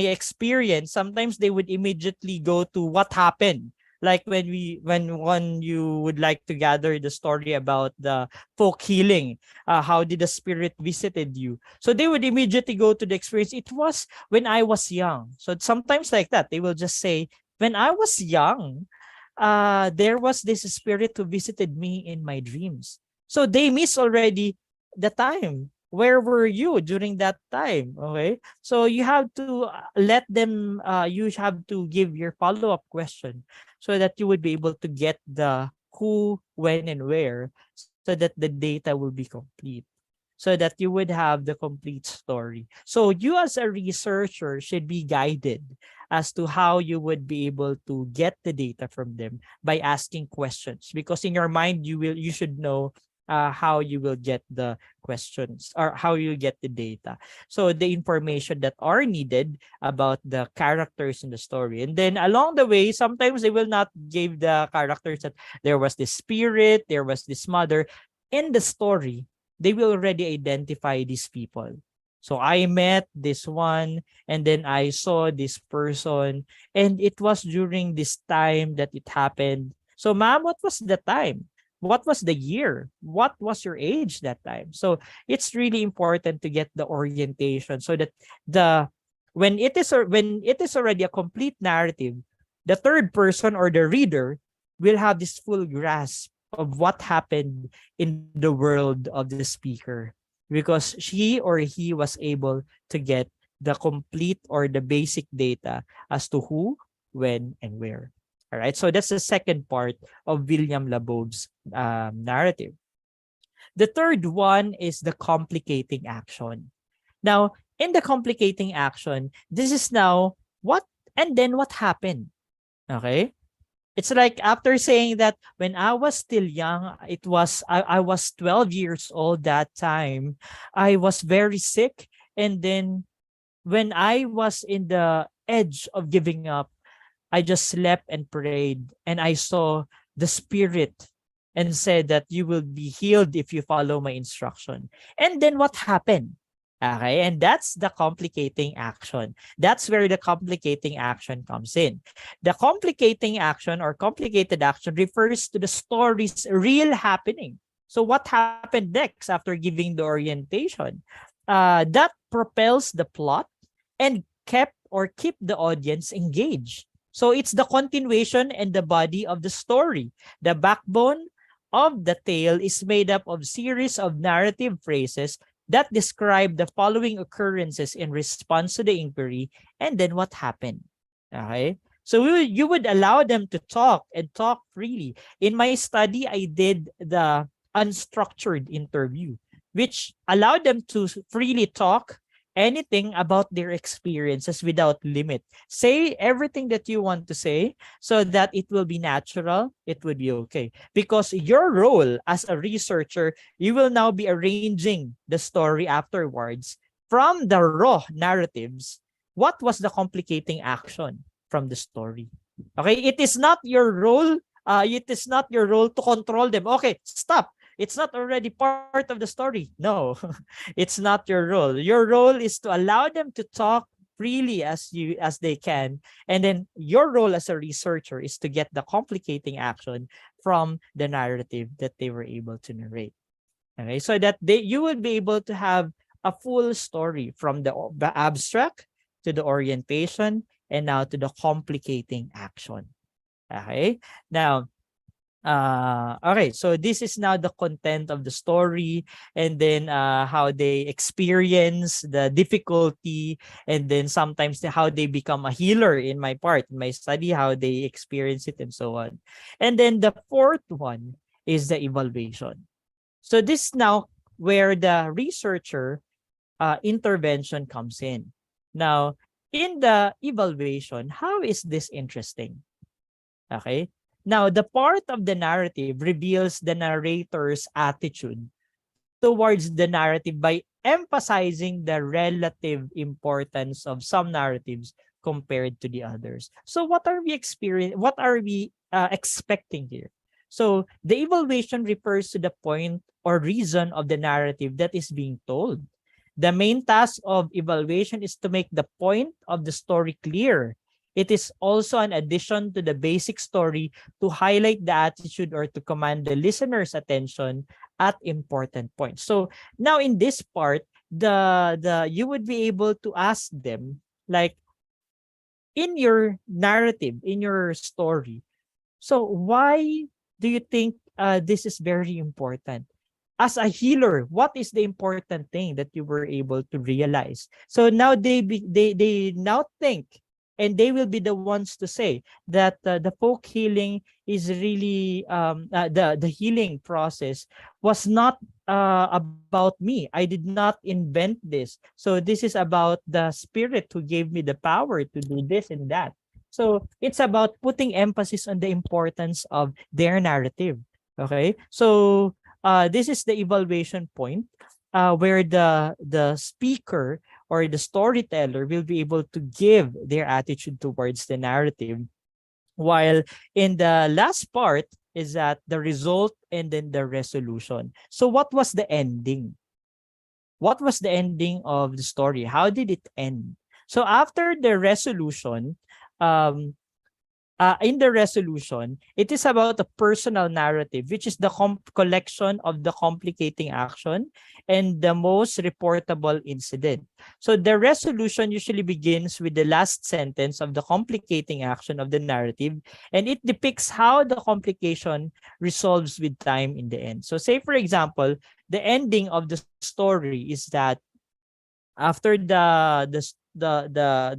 experience, sometimes they would immediately go to what happened, like when you would like to gather the story about the folk healing, how did the spirit visited you, so they would immediately go to the experience. It was when I was young. So sometimes like that, they will just say, when I was young, there was this spirit who visited me in my dreams. So they miss already the time. Where were you during that time? Okay. So you have to let them, you have to give your follow-up question so that you would be able to get the who, when, and where, so that the data will be complete, so that you would have the complete story. So you as a researcher should be guided as to how you would be able to get the data from them by asking questions, because in your mind you should know how you will get the questions or how you get the data. So the information that are needed about the characters in the story. And then along the way, sometimes they will not give the characters that there was this spirit, there was this mother. In the story, they will already identify these people. So I met this one, and then I saw this person, and it was during this time that it happened. So ma'am, what was the time? What was the year? What was your age that time? So it's really important to get the orientation so that when it is already a complete narrative, the third person or the reader will have this full grasp of what happened in the world of the speaker, because she or he was able to get the complete or the basic data as to who, when, and where. All right, so that's the second part of William Labov's narrative. The third one is the complicating action. Now, in the complicating action, this is now what and then what happened. Okay, it's like after saying that when I was still young, I was 12 years old that time. I was very sick, and then when I was in the edge of giving up, I just slept and prayed, and I saw the spirit and said that you will be healed if you follow my instruction. And then what happened? Okay, and that's the complicating action. That's where the complicating action comes in. The complicating action or complicated action refers to the story's real happening. So what happened next after giving the orientation? That propels the plot and keep the audience engaged. So it's the continuation and the body of the story. The backbone of the tale is made up of series of narrative phrases that describe the following occurrences in response to the inquiry, and then what happened. Okay? So you would allow them to talk and talk freely. In my study, I did the unstructured interview, which allowed them to freely talk anything about their experiences without limit. Say everything that you want to say so that it will be natural, it would be okay. Because your role as a researcher, you will now be arranging the story afterwards from the raw narratives. What was the complicating action from the story? Okay, it is not your role. It is not your role to control them. Okay, stop. It's not already part of the story. No, it's not your role. Your role is to allow them to talk freely as they can. And then your role as a researcher is to get the complicating action from the narrative that they were able to narrate. Okay, so that you would be able to have a full story from the abstract to the orientation and now to the complicating action. Okay, now okay, so this is now the content of the story, and then how they experience the difficulty, and then sometimes how they become a healer in my study, how they experience it, and so on. And then the fourth one is the evaluation. So this is now where the researcher intervention comes in. Now, in the evaluation, how is this interesting? Okay. Now, the part of the narrative reveals the narrator's attitude towards the narrative by emphasizing the relative importance of some narratives compared to the others. So what are we expecting here? So the evaluation refers to the point or reason of the narrative that is being told. The main task of evaluation is to make the point of the story clear. It is also an addition to the basic story to highlight the attitude or to command the listener's attention at important points. So now in this part, you would be able to ask them, like, in your narrative, in your story, so why do you think this is very important? As a healer, what is the important thing that you were able to realize? So now they now think, and they will be the ones to say that the folk healing is really the healing process was not about me. I did not invent this. So this is about the spirit who gave me the power to do this and that. So it's about putting emphasis on the importance of their narrative. Okay, so this is the evaluation point where the speaker or the storyteller will be able to give their attitude towards the narrative. While in the last part is that the result and then the resolution. So what was the ending? What was the ending of the story? How did it end? So after the resolution, in the resolution, it is about a personal narrative, which is the collection of the complicating action and the most reportable incident. So the resolution usually begins with the last sentence of the complicating action of the narrative, and it depicts how the complication resolves with time in the end. So say, for example, the ending of the story is that after the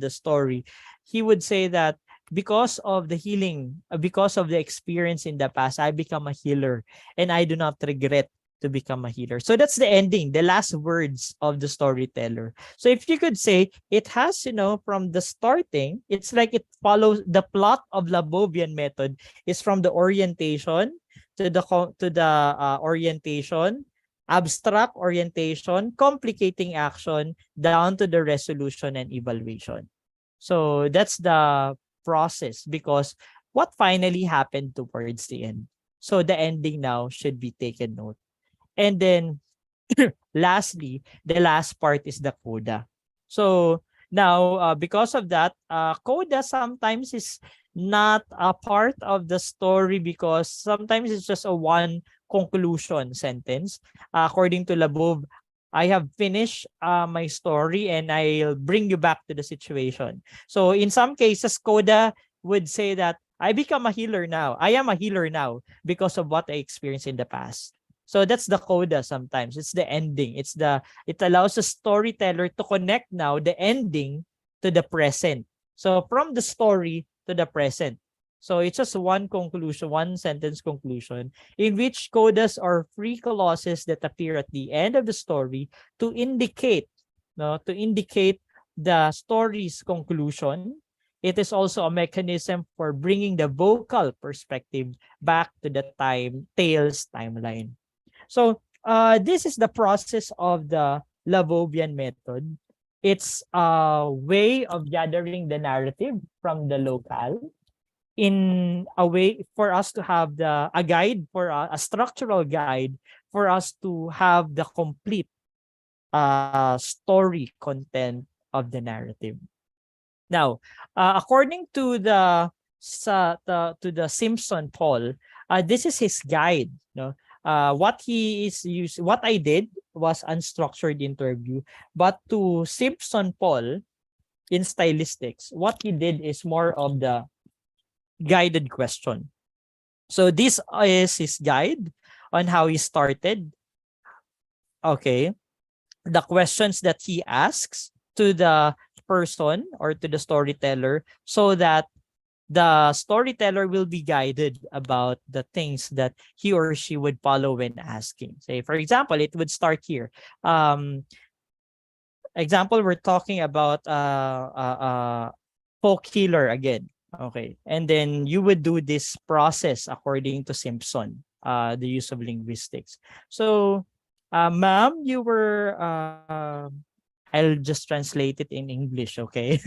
story, he would say that because of the healing, because of the experience in the past, I become a healer and I do not regret to become a healer. So that's the ending, the last words of the storyteller. So if you could say, it has, from the starting, it's like it follows the plot of Labovian method is from the orientation to the orientation, abstract orientation, complicating action, down to the resolution and evaluation. So that's the process, because what finally happened towards the end. So the ending now should be taken note. And then lastly, the last part is the coda. So now, because of that, coda sometimes is not a part of the story because sometimes it's just a one conclusion sentence. According to Labov, I have finished my story and I'll bring you back to the situation. So in some cases, coda would say that I become a healer now. I am a healer now because of what I experienced in the past. So that's the coda sometimes. It's the ending. It allows the storyteller to connect now the ending to the present. So from the story to the present. So it's just one conclusion, one sentence conclusion, in which codas are free clauses that appear at the end of the story to indicate the story's conclusion. It is also a mechanism for bringing the vocal perspective back to the tale's timeline. So this is the process of the Labovian method. It's a way of gathering the narrative from the locale in a way for us to have a guide, for a structural guide for us to have the complete story content of the narrative. Now, according to the Simpson Paul, this is his guide. What I did was unstructured interview, but to Simpson Paul in stylistics, what he did is more of the guided question. So this is his guide on how he started. Okay. The questions that he asks to the person or to the storyteller, so that the storyteller will be guided about the things that he or she would follow when asking. Say, for example, it would start here. Example, we're talking about folk healer again. Okay. And then you would do this process according to Simpson, the use of linguistics. So, ma'am, you were I'll just translate it in English, okay?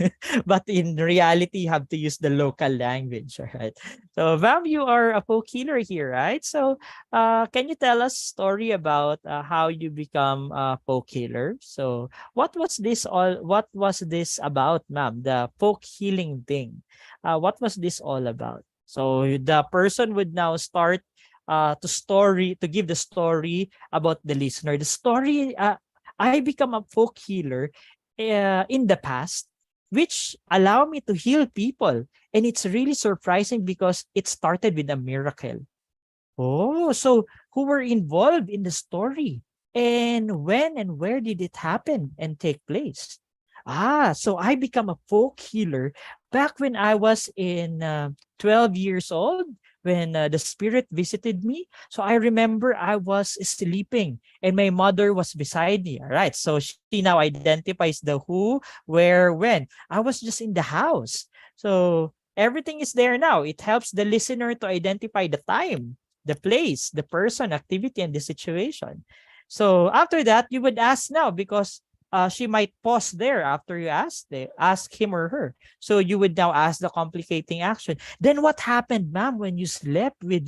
But in reality, you have to use the local language, all right? So, Vam, you are a folk healer here, right? So, can you tell us a story about how you become a folk healer? So, what was this all? What was this about, ma'am? The folk healing thing. What was this all about? So, the person would now start to give the story about the listener. The story. I become a folk healer in the past, which allow me to heal people. And it's really surprising because it started with a miracle. Oh, so who were involved in the story? And when and where did it happen and take place? So I become a folk healer back when I was in 12 years old when the spirit visited me. So I remember I was sleeping and my mother was beside me. All right. So she now identifies the who, where, when. I was just in the house. So everything is there now. It helps the listener to identify the time, the place, the person, activity, and the situation. So after that, you would ask now because she might pause there after you ask him or her. So you would now ask the complicating action. Then what happened, ma'am, when you slept with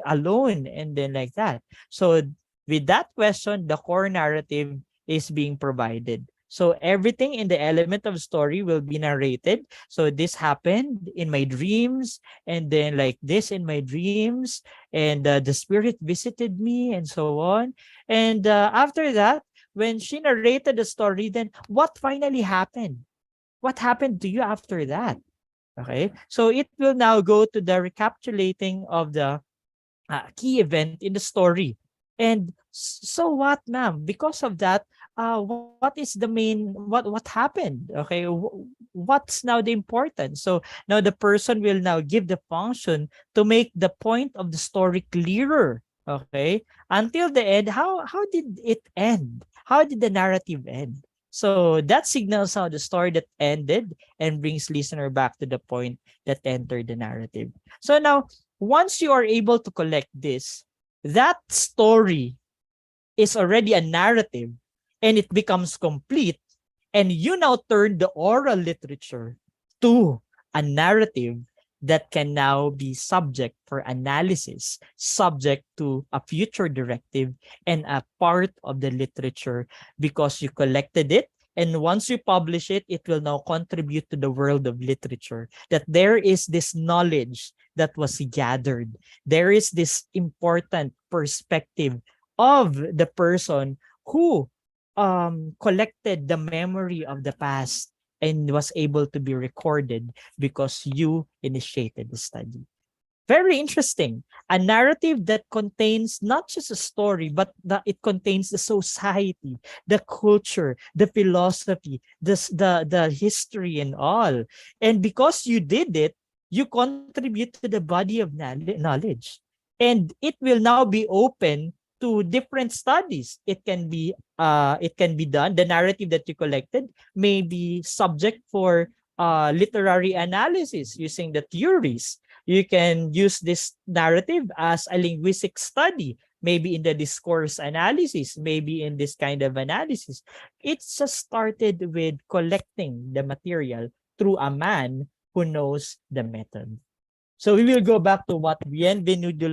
alone and then like that? So with that question, the core narrative is being provided. So everything in the element of story will be narrated. So this happened in my dreams, and then like this in my dreams, and the spirit visited me, and so on. And after that, when she narrated the story, then what finally happened? What happened to you after that? Okay, so it will now go to the recapitulating of the key event in the story. And so what, ma'am? Because of that, what is the main, what happened? Okay, what's now the importance? So now the person will now give the function to make the point of the story clearer. Okay, until the end, how did it end? How did the narrative end? So that signals how the story that ended and brings listener back to the point that entered the narrative. So now, once you are able to collect this, that story is already a narrative and it becomes complete. And you now turn the oral literature to a narrative that can now be subject for analysis, subject to a future directive, and a part of the literature because you collected it. And once you publish it, it will now contribute to the world of literature. That there is this knowledge that was gathered. There is this important perspective of the person who collected the memory of the past and was able to be recorded because you initiated the study. Very interesting. A narrative that contains not just a story, but it contains the society, the culture, the philosophy, the history and all. And because you did it, you contribute to the body of knowledge. And it will now be open to different studies. It can be done. The narrative that you collected may be subject for literary analysis using the theories. You can use this narrative as a linguistic study, maybe in the discourse analysis, maybe in this kind of analysis. It just started with collecting the material through a man who knows the method. So we will go back to what Bienvenido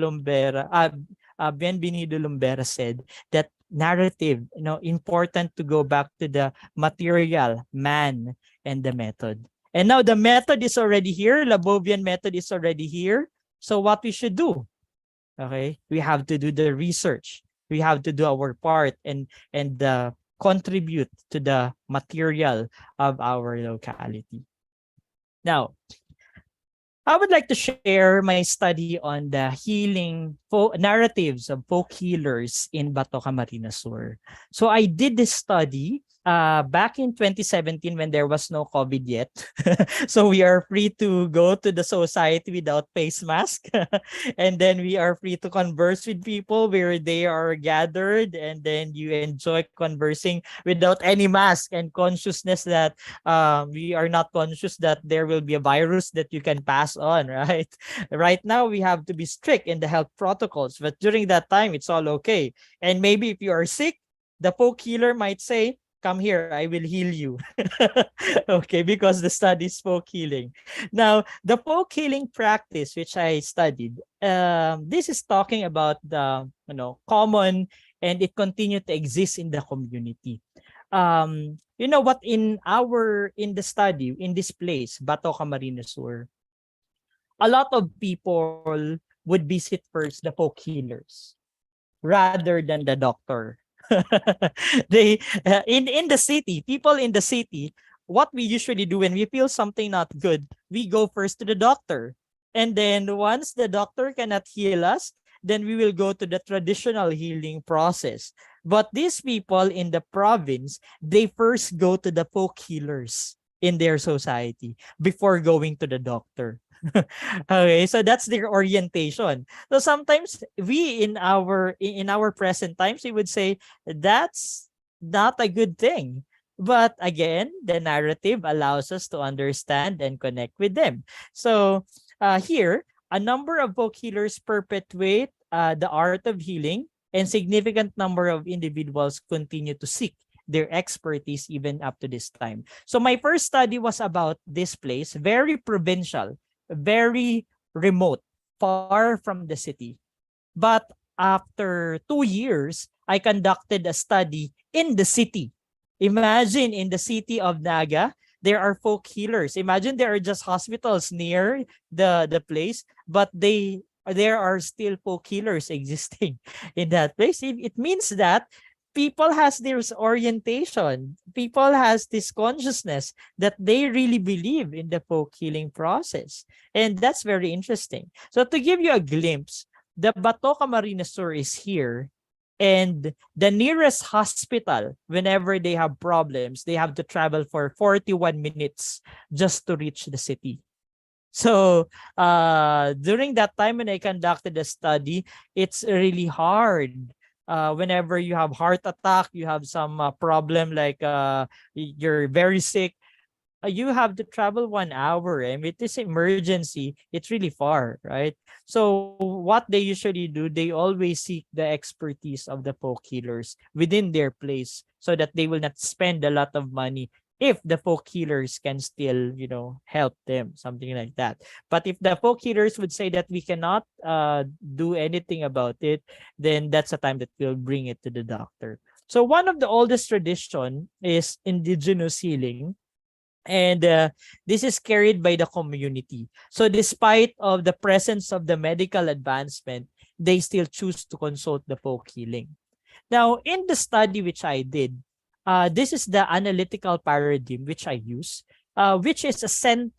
Lumbera said, that narrative, important to go back to the material, man, and the method. And now the method is already here. Labovian method is already here. So what we should do? Okay, we have to do the research. We have to do our part and contribute to the material of our locality. Now, I would like to share my study on the healing narratives of folk healers in Bato Camarines Sur. So I did this study back in 2017 when there was no COVID yet. So we are free to go to the society without face mask. And then we are free to converse with people where they are gathered, and then you enjoy conversing without any mask and consciousness that we are not conscious that there will be a virus that you can pass on, right? Right now, we have to be strict in the health protocols, but during that time, it's all okay. And maybe if you are sick, the folk healer might say, come here, I will heal you. Okay, because the study is folk healing. Now, the folk healing practice which I studied, this is talking about the common, and it continued to exist in the community. You know what, in the study in this place, Bato Camarines Sur, a lot of people would visit first the folk healers rather than the doctor. They in the city, people in the city, what we usually do when we feel something not good, we go first to the doctor. And then once the doctor cannot heal us, then we will go to the traditional healing process. But these people in the province, they first go to the folk healers in their society before going to the doctor. Okay, so that's their orientation. So sometimes we in our present times, we would say that's not a good thing. But again, the narrative allows us to understand and connect with them. So here, a number of folk healers perpetuate the art of healing, and significant number of individuals continue to seek their expertise even up to this time. So my first study was about this place, very provincial, very remote, far from the city. But after 2 years, I conducted a study in the city. Imagine, in the city of Naga, there are folk healers. Imagine there are just hospitals near the place, but there are still folk healers existing in that place. It means that people has this orientation. People has this consciousness that they really believe in the folk healing process. And that's very interesting. So to give you a glimpse, the Bato Camarines Sur is here. And the nearest hospital, whenever they have problems, they have to travel for 41 minutes just to reach the city. So during that time when I conducted the study, it's really hard. Whenever you have heart attack, you have some problem like you're very sick, you have to travel 1 hour. And with this emergency, it's really far, right? So what they usually do, they always seek the expertise of the folk healers within their place so that they will not spend a lot of money if the folk healers can still, help them, something like that. But if the folk healers would say that we cannot do anything about it, then that's a time that we'll bring it to the doctor. So one of the oldest tradition is indigenous healing. And this is carried by the community. So despite of the presence of the medical advancement, they still choose to consult the folk healing. Now, in the study which I did, this is the analytical paradigm which I use, which is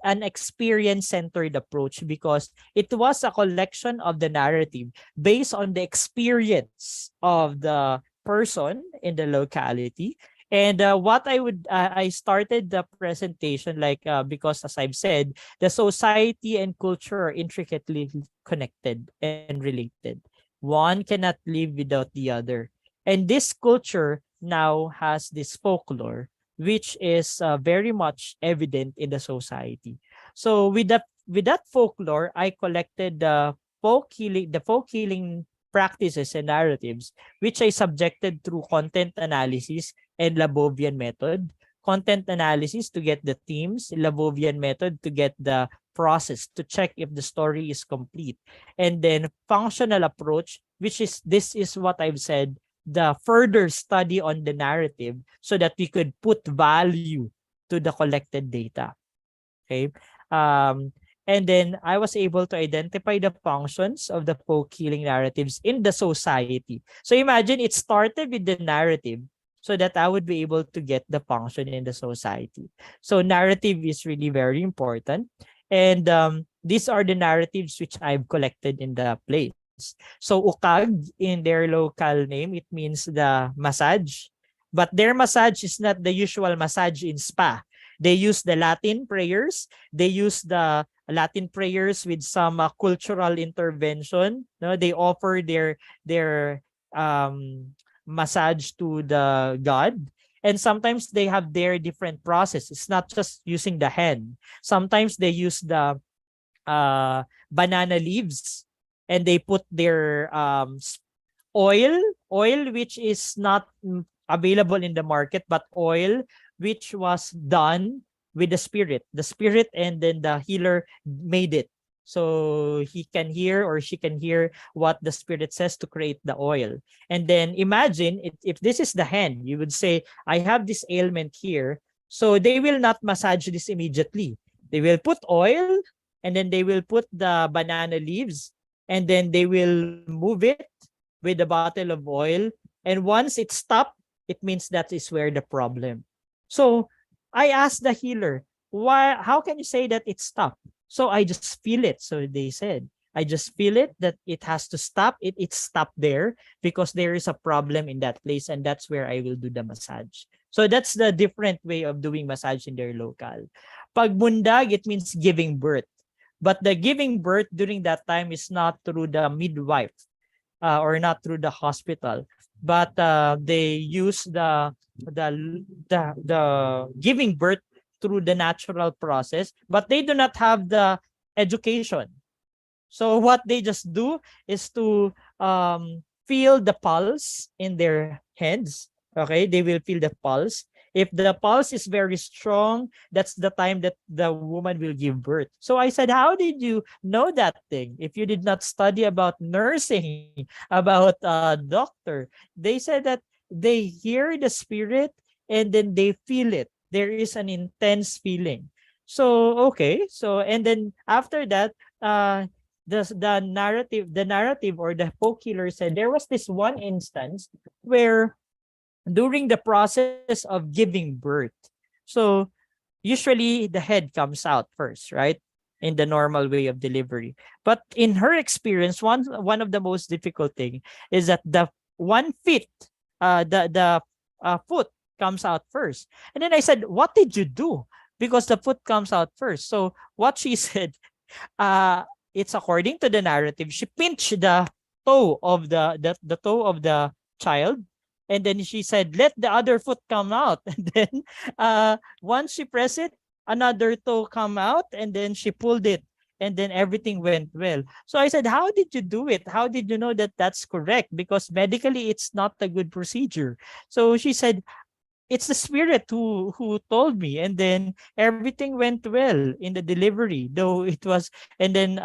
an experience-centered approach, because it was a collection of the narrative based on the experience of the person in the locality. And I started the presentation because, as I've said, the society and culture are intricately connected and related. One cannot live without the other. And this culture now has this folklore, which is very much evident in the society. So with that folklore, I collected the folk healing practices and narratives, which I subjected through content analysis and Labovian method. Content analysis to get the themes, Labovian method to get the process, to check if the story is complete. And then functional approach, this is what I've said, the further study on the narrative so that we could put value to the collected data. Okay. And then I was able to identify the functions of the folk healing narratives in the society. So imagine it started with the narrative so that I would be able to get the function in the society. So narrative is really very important. And these are the narratives which I've collected in the place. So ukag, in their local name, it means the massage. But their massage is not the usual massage in spa. They use the Latin prayers. They use the Latin prayers with some cultural intervention. No, they offer their massage to the god. And sometimes they have their different process. It's not just using the hand. Sometimes they use the banana leaves, and they put their oil which is not available in the market, but oil which was done with the spirit, and then the healer made it. So he can hear or she can hear what the spirit says to create the oil. And then imagine if this is the hand, you would say, I have this ailment here. So they will not massage this immediately. They will put oil, and then they will put the banana leaves, and then they will move it with a bottle of oil. And once it stopped, it means that is where the problem. So I asked the healer, why, how can you say that it stopped? So I just feel it. So they said, I just feel it that it has to stop. It stopped there because there is a problem in that place, and that's where I will do the massage. So that's the different way of doing massage in their local. Pagbundag, it means giving birth. But the giving birth during that time is not through the midwife or not through the hospital, but they use the giving birth through the natural process, but they do not have the education. So what they just do is to feel the pulse in their hands. Okay, they will feel the pulse. If the pulse is very strong, that's the time that the woman will give birth. So I said, how did you know that thing? If you did not study about nursing, about doctor, they said that they hear the spirit and then they feel it. There is an intense feeling. So, okay. So, and then after that, the narrative or the folk healer said there was this one instance where during the process of giving birth, so usually the head comes out first, right? In the normal way of delivery. But in her experience, one of the most difficult thing is that the one feet, the foot comes out first. And then I said, what did you do? Because the foot comes out first. So what she said, it's according to the narrative. She pinched the toe of the toe of the child. And then she said, let the other foot come out. And then once she pressed it, another toe come out, and then she pulled it. And then everything went well. So I said, how did you do it? How did you know that that's correct? Because medically, it's not a good procedure. So she said, it's the spirit who told me. And then everything went well in the delivery, though it was, and then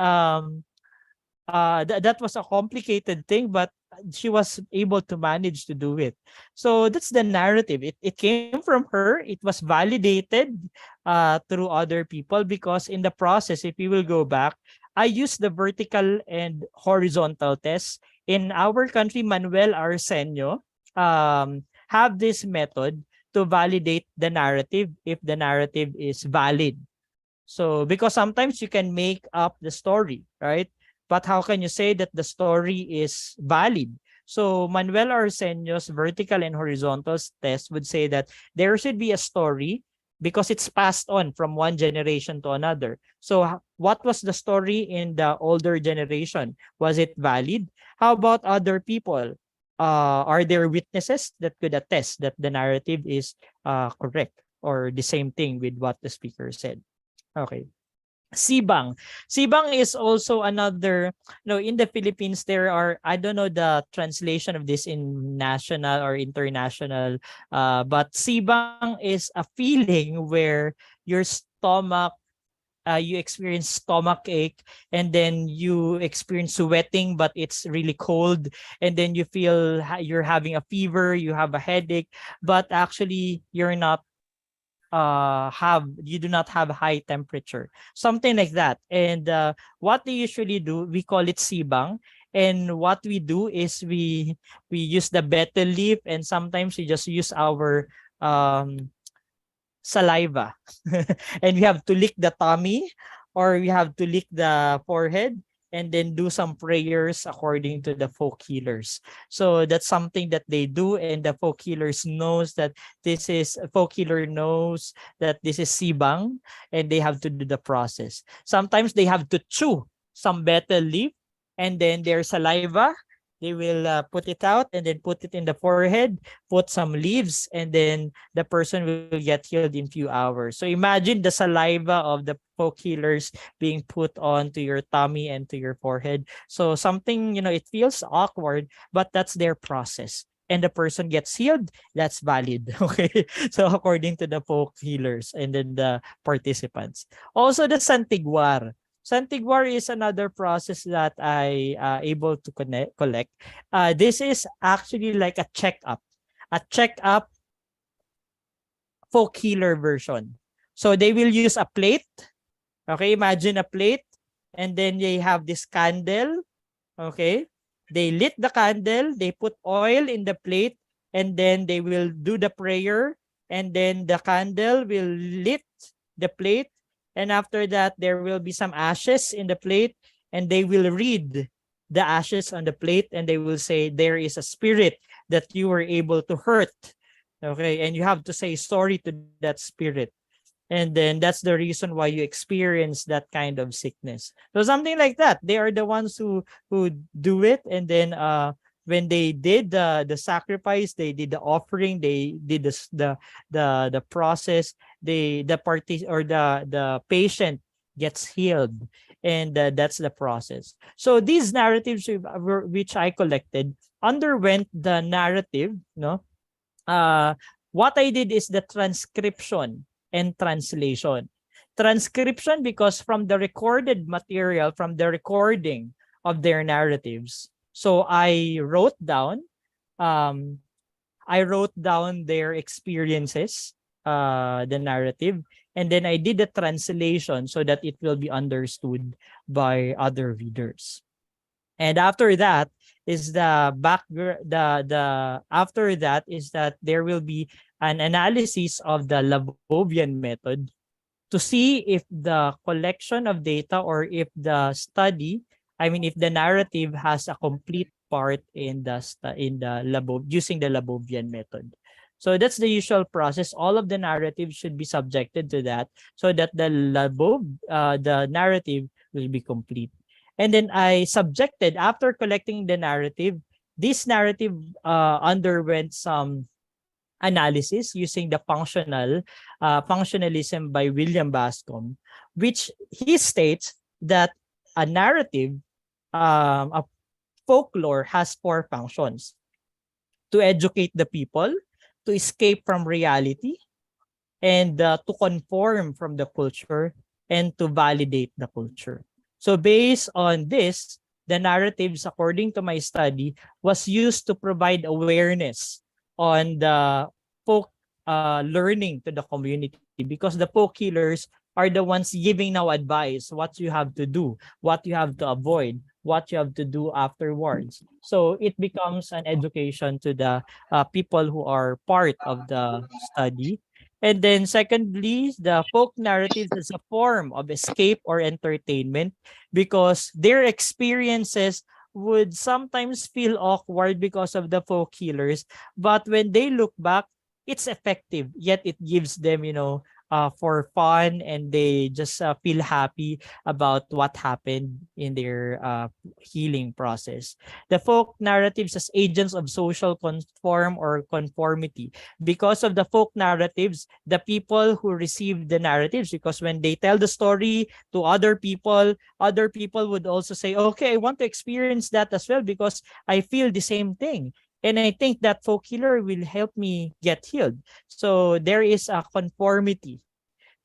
that was a complicated thing, but she was able to manage to do it. So that's the narrative. It came from her. It was validated through other people, because in the process, if you will go back, I used the vertical and horizontal tests. In our country, Manuel Arsenio have this method to validate the narrative if the narrative is valid. So because sometimes you can make up the story, right? But how can you say that the story is valid? So Manuel Arsenio's vertical and horizontal test would say that there should be a story because it's passed on from one generation to another. So what was the story in the older generation? Was it valid? How about other people? Are there witnesses that could attest that the narrative is correct or the same thing with what the speaker said? Okay. Sibang. Sibang is also another, in the Philippines, there are, I don't know the translation of this in national or international, but sibang is a feeling where your stomach, you experience stomach ache, and then you experience sweating, but it's really cold. And then you feel you're having a fever, you have a headache, but actually you're not you do not have high temperature, something like that. And what they usually do, we call it sibang. And what we do is we use the betel leaf, and sometimes we just use our saliva and we have to lick the tummy, or we have to lick the forehead, and then do some prayers according to the folk healers. So that's something that they do, and the folk healers knows that folk healer knows that this is sibang, and they have to do the process. Sometimes they have to chew some betel leaf, and then their saliva, they will put it out and then put it in the forehead, put some leaves, and then the person will get healed in few hours. So imagine the saliva of the folk healers being put onto your tummy and to your forehead. So something, it feels awkward, but that's their process. and the person gets healed, that's valid. Okay. So according to the folk healers and then the participants. Also the santiguar. Santiguar is another process that I able to collect. This is actually like a checkup folk healer version. So they will use a plate. Okay, imagine a plate, and then they have this candle. Okay, they lit the candle, they put oil in the plate, and then they will do the prayer, and then the candle will lit the plate, and after that there will be some ashes in the plate, and they will read the ashes on the plate, and they will say there is a spirit that you were able to hurt. Okay, and you have to say sorry to that spirit. And then that's the reason why you experience that kind of sickness. So something like that. They are the ones who do it, and then when they did the sacrifice, they did the offering, they did the process, the party or the patient gets healed, and that's the process. So these narratives which I collected underwent the narrative, no. What I did is the transcription and translation. Transcription because from the recorded material, from the recording of their narratives. So I wrote down their experiences, the narrative, and then I did the translation so that it will be understood by other readers. And after that is after that is that there will be an analysis of the Labovian method to see if the collection of data or if the study, if the narrative has a complete part in the using the Labovian method. So that's the usual process. All of the narratives should be subjected to that so that the narrative will be complete. And then I subjected, after collecting the narrative, this narrative underwent some analysis using the functionalism by William Bascom, which he states that a narrative, a folklore has 4 functions: to educate the people, to escape from reality, and to conform from the culture, and to validate the culture. So based on this, the narratives, according to my study, was used to provide awareness on the folk learning to the community, because the folk healers are the ones giving now advice, what you have to do, what you have to avoid, what you have to do afterwards. So it becomes an education to the people who are part of the study. And then secondly, the folk narratives is a form of escape or entertainment, because their experiences would sometimes feel awkward because of the folk healers. But when they look back, it's effective, yet it gives them, for fun, and they just feel happy about what happened in their healing process. The folk narratives as agents of social conformity. Because of the folk narratives, the people who receive the narratives, because when they tell the story to other people would also say, okay, I want to experience that as well because I feel the same thing. And I think that folk healer will help me get healed. So there is a conformity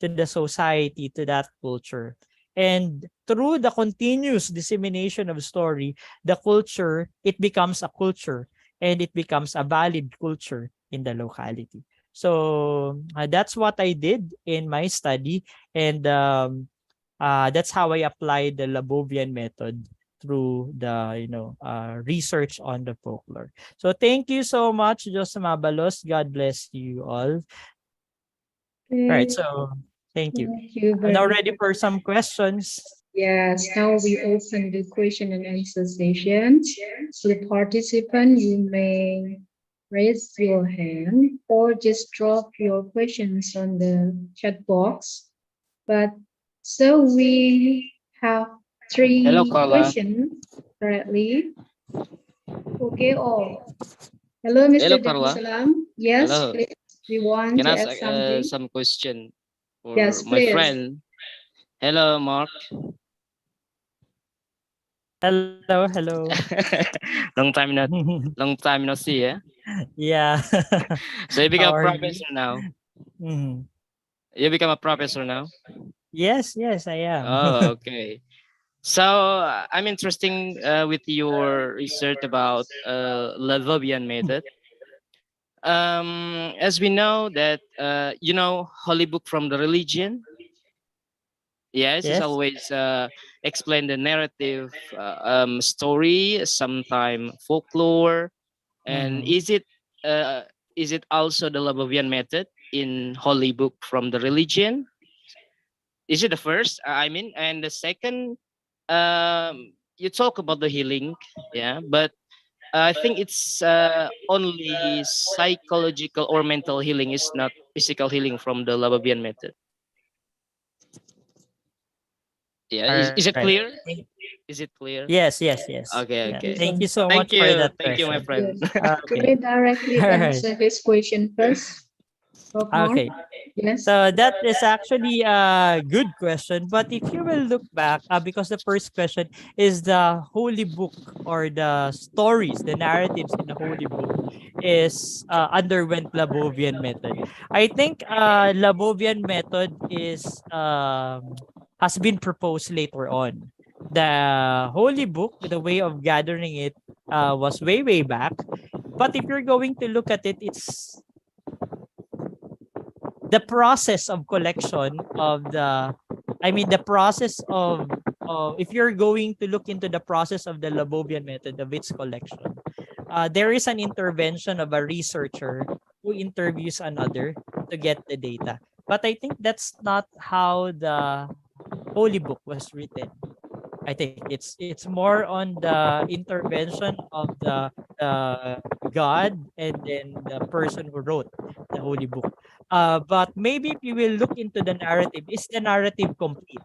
to the society, to that culture. And through the continuous dissemination of story, the culture, it becomes a culture, and it becomes a valid culture in the locality. So that's what I did in my study. And that's how I applied the Labovian method through the research on the folklore. So thank you so much, Diyos Mabalos. God bless you all. Right, so thank you. Thank you I'm now very ready for some questions. Yes, now we open the question and answer session. So the participant, you may raise your hand or just drop your questions on the chat box. But so we have 3 Hello, Carla. questions currently. Okay, hello, Mr. Hello, Carla. Salam. Yes, Hello. please. We want Can to I ask add something. some question for Yes, my please. friend? Hello, Mark. Hello. long time no see, eh? Yeah. So you How become a are you? professor now. Mhm. You become a professor now. Yes, yes, I am. Oh, okay. So I'm interesting with your research about Lavovian method. As we know that Holy Book from the religion. Yes, it's Yes. always explain the narrative story, sometime folklore, and Mhm. is it also the Lavovian method in Holy Book from the religion? Is it the first? I mean, and the second, you talk about the healing, yeah, but I think it's only psychological or mental healing, is not physical healing from the Lavovian method. Yeah, All is it right. clear? Is it clear? Yes, yes, yes. Okay, Yeah. okay. Thank you so much for that Thank you, my question. friend. Yes. Could Okay. I directly All right. answer this question first, Prof. Mark? Okay. Yes. So that is actually a good question. But if you will look back, because the first question is the Holy Book or the stories, the narratives in the Holy Book is underwent Labovian method. I think Labovian method is has been proposed later on. The Holy Book, the way of gathering it was way back. But if you're going to look at it, it's the process of collection of the process of if you're going to look into the process of the Labovian method of its collection, there is an intervention of a researcher who interviews another to get the data. But I think that's not how the Holy Book was written. I think it's more on the intervention of the God and then the person who wrote the Holy Book. But maybe if you will look into the narrative, is the narrative complete?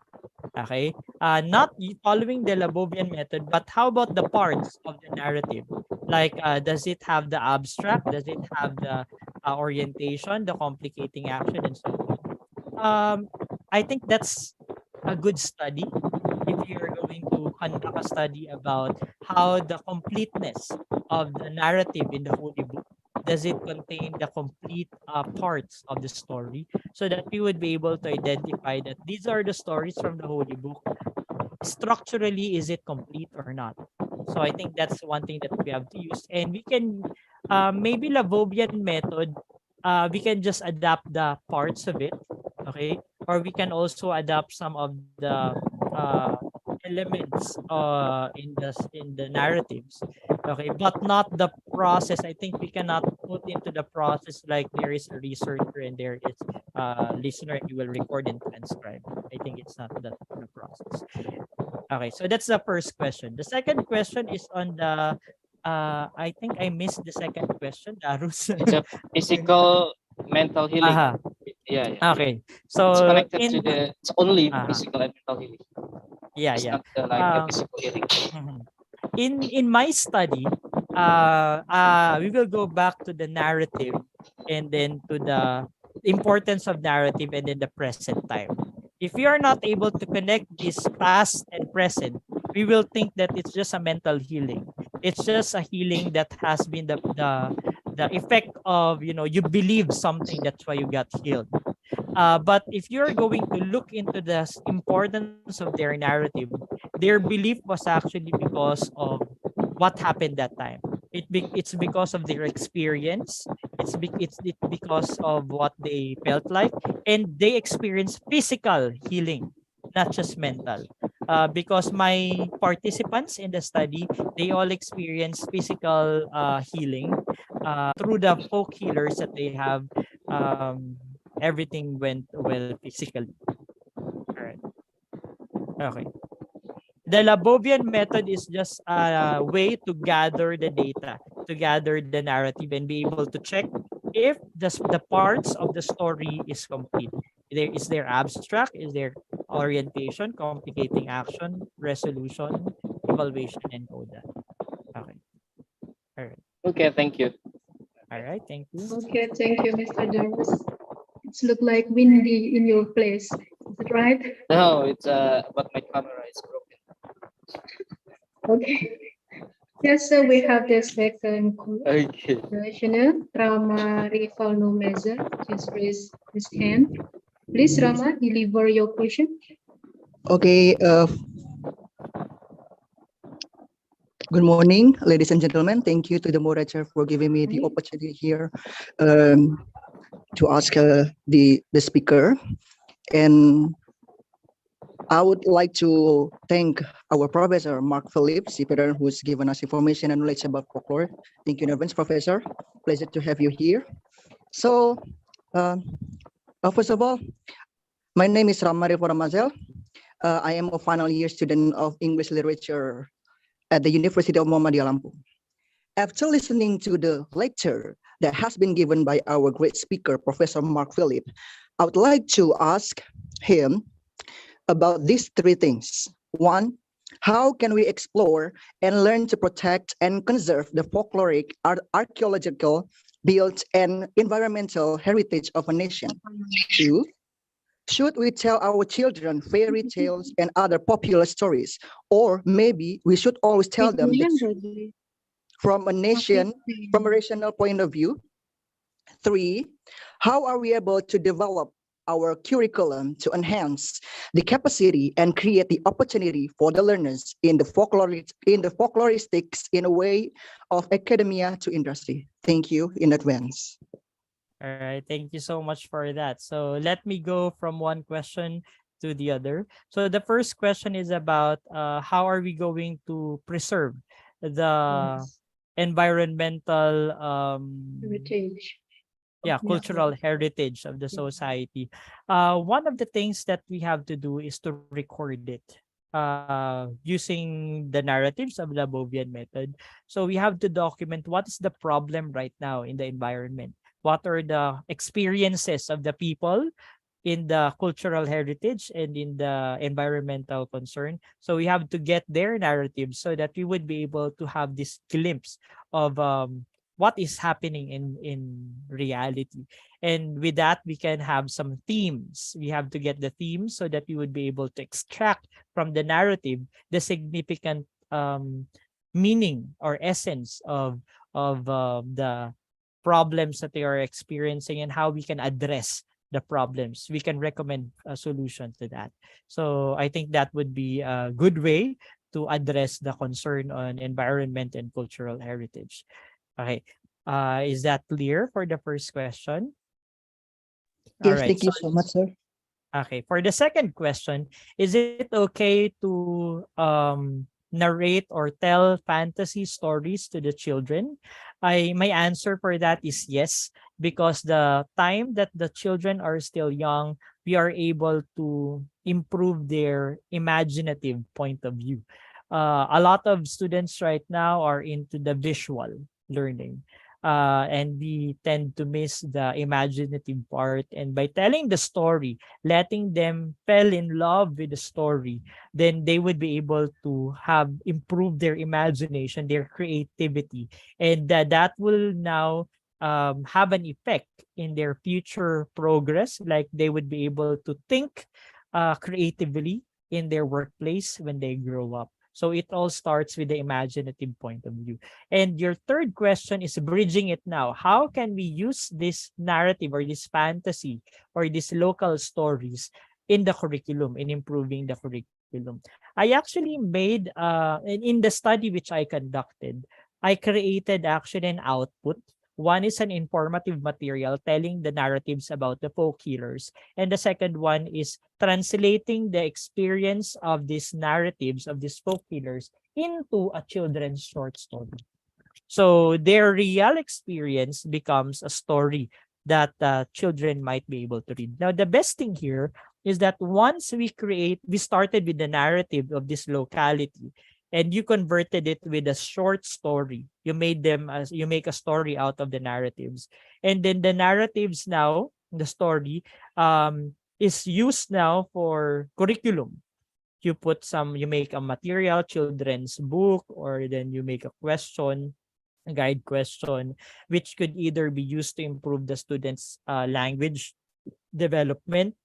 Okay, not following the Labovian method, but how about the parts of the narrative? Like, does it have the abstract? Does it have the orientation, the complicating action, and so on? I think that's a good study if you're going to conduct a study about how the completeness of the narrative in the Holy Book, does it contain the complete parts of the story, so that we would be able to identify that these are the stories from the Holy Book. Structurally, is it complete or not? So I think that's one thing that we have to use, and we can maybe Lavovian method, we can just adapt the parts of it, okay, or we can also adapt some of the elements in the narratives, okay, but not the process. I think we cannot put into the process like there is a researcher and there is a listener and you will record and transcribe. I think it's not that the process. Okay, so that's the first question. The second question is on the I think I missed the second question, Darus. It's a physical, mental healing. Aha. Yeah, yeah. Okay. It's So connected to in it's only aha. physical and mental healing. Yeah, It's yeah. not like a physical healing. In my study, we will go back to the narrative and then to the importance of narrative and then the present time. If we are not able to connect this past and present, we will think that it's just a mental healing. It's just a healing that has been the effect of, you believe something, that's why you got healed. But if you're going to look into the importance of their narrative, their belief was actually because of what happened that time. It's because of their experience. It's because of what they felt like, and they experience physical healing, not just mental. Because my participants in the study, they all experience physical healing through the folk healers that they have. Everything went well physically. All right. Okay. The Labovian method is just a way to gather the data, to gather the narrative and be able to check if the parts of the story is complete. Is there abstract? Is there orientation, complicating action, resolution, evaluation, and coda? Okay. All right. Okay, thank you. All right. Thank you. Okay, thank you, Mr. Darus. It's look like windy in your place. Is it right? No, it's but my camera is broken. Okay. Yes, so we have the second Okay. questioner, Rama Rivalno Meza. Just raise his hand. Please, Rama, deliver your question. Okay, good morning, ladies and gentlemen. Thank you to the moderator for giving me the opportunity here to ask the speaker. And I would like to thank our professor, Mark Philip, Paderan, who's given us information and knowledge about folklore. Thank you in advance, Professor. Pleasure to have you here. So, first of all, my name is Ramari Foramazel. I am a final year student of English literature at the University of Makati Lampung. After listening to the lecture that has been given by our great speaker, Professor Mark Philip, I would like to ask him about these three things. One, how can we explore and learn to protect and conserve the folkloric, archaeological, built, and environmental heritage of a nation? Two, should we tell our children fairy tales and other popular stories? Or maybe we should always tell them from a rational point of view? Three, how are we able to develop our curriculum to enhance the capacity and create the opportunity for the learners in the folkloristics in a way of academia to industry? Thank you in advance. All right, thank you so much for that. So let me go from one question to the other. So the first question is about how are we going to preserve the environmental heritage. cultural heritage of the society. One of the things that we have to do is to record it using the narratives of the Bovian method. So we have to document what is the problem right now in the environment. What are the experiences of the people in the cultural heritage and in the environmental concern. So we have to get their narratives so that we would be able to have this glimpse of what is happening in reality. And with that, we can have some themes. We have to get the themes so that we would be able to extract from the narrative the significant meaning or essence of the problems that they are experiencing and how we can address the problems. We can recommend a solution to that. So I think that would be a good way to address the concern on environment and cultural heritage. Okay. Is that clear for the first question? Yes, thank you so much, sir. Okay. For the second question, is it okay to narrate or tell fantasy stories to the children? My answer for that is yes, because the time that the children are still young, we are able to improve their imaginative point of view. A lot of students right now are into the visual learning. And we tend to miss the imaginative part. And by telling the story, letting them fall in love with the story, then they would be able to have improved their imagination, their creativity, and that will now have an effect in their future progress. Like they would be able to think creatively in their workplace when they grow up. So it all starts with the imaginative point of view. And your third question is bridging it now. How can we use this narrative or this fantasy or these local stories in the curriculum, in improving the curriculum? I actually made, in the study which I conducted, I created actually an output. One is an informative material telling the narratives about the folk healers. And the second one is translating the experience of these narratives of these folk healers into a children's short story. So their real experience becomes a story that children might be able to read. Now, the best thing here is that once we started with the narrative of this locality, and you converted it with a short story. You make a story out of the narratives. And then the narratives now, the story, is used now for curriculum. You make a material, children's book, or then you make a question, a guide question, which could either be used to improve the students' language development,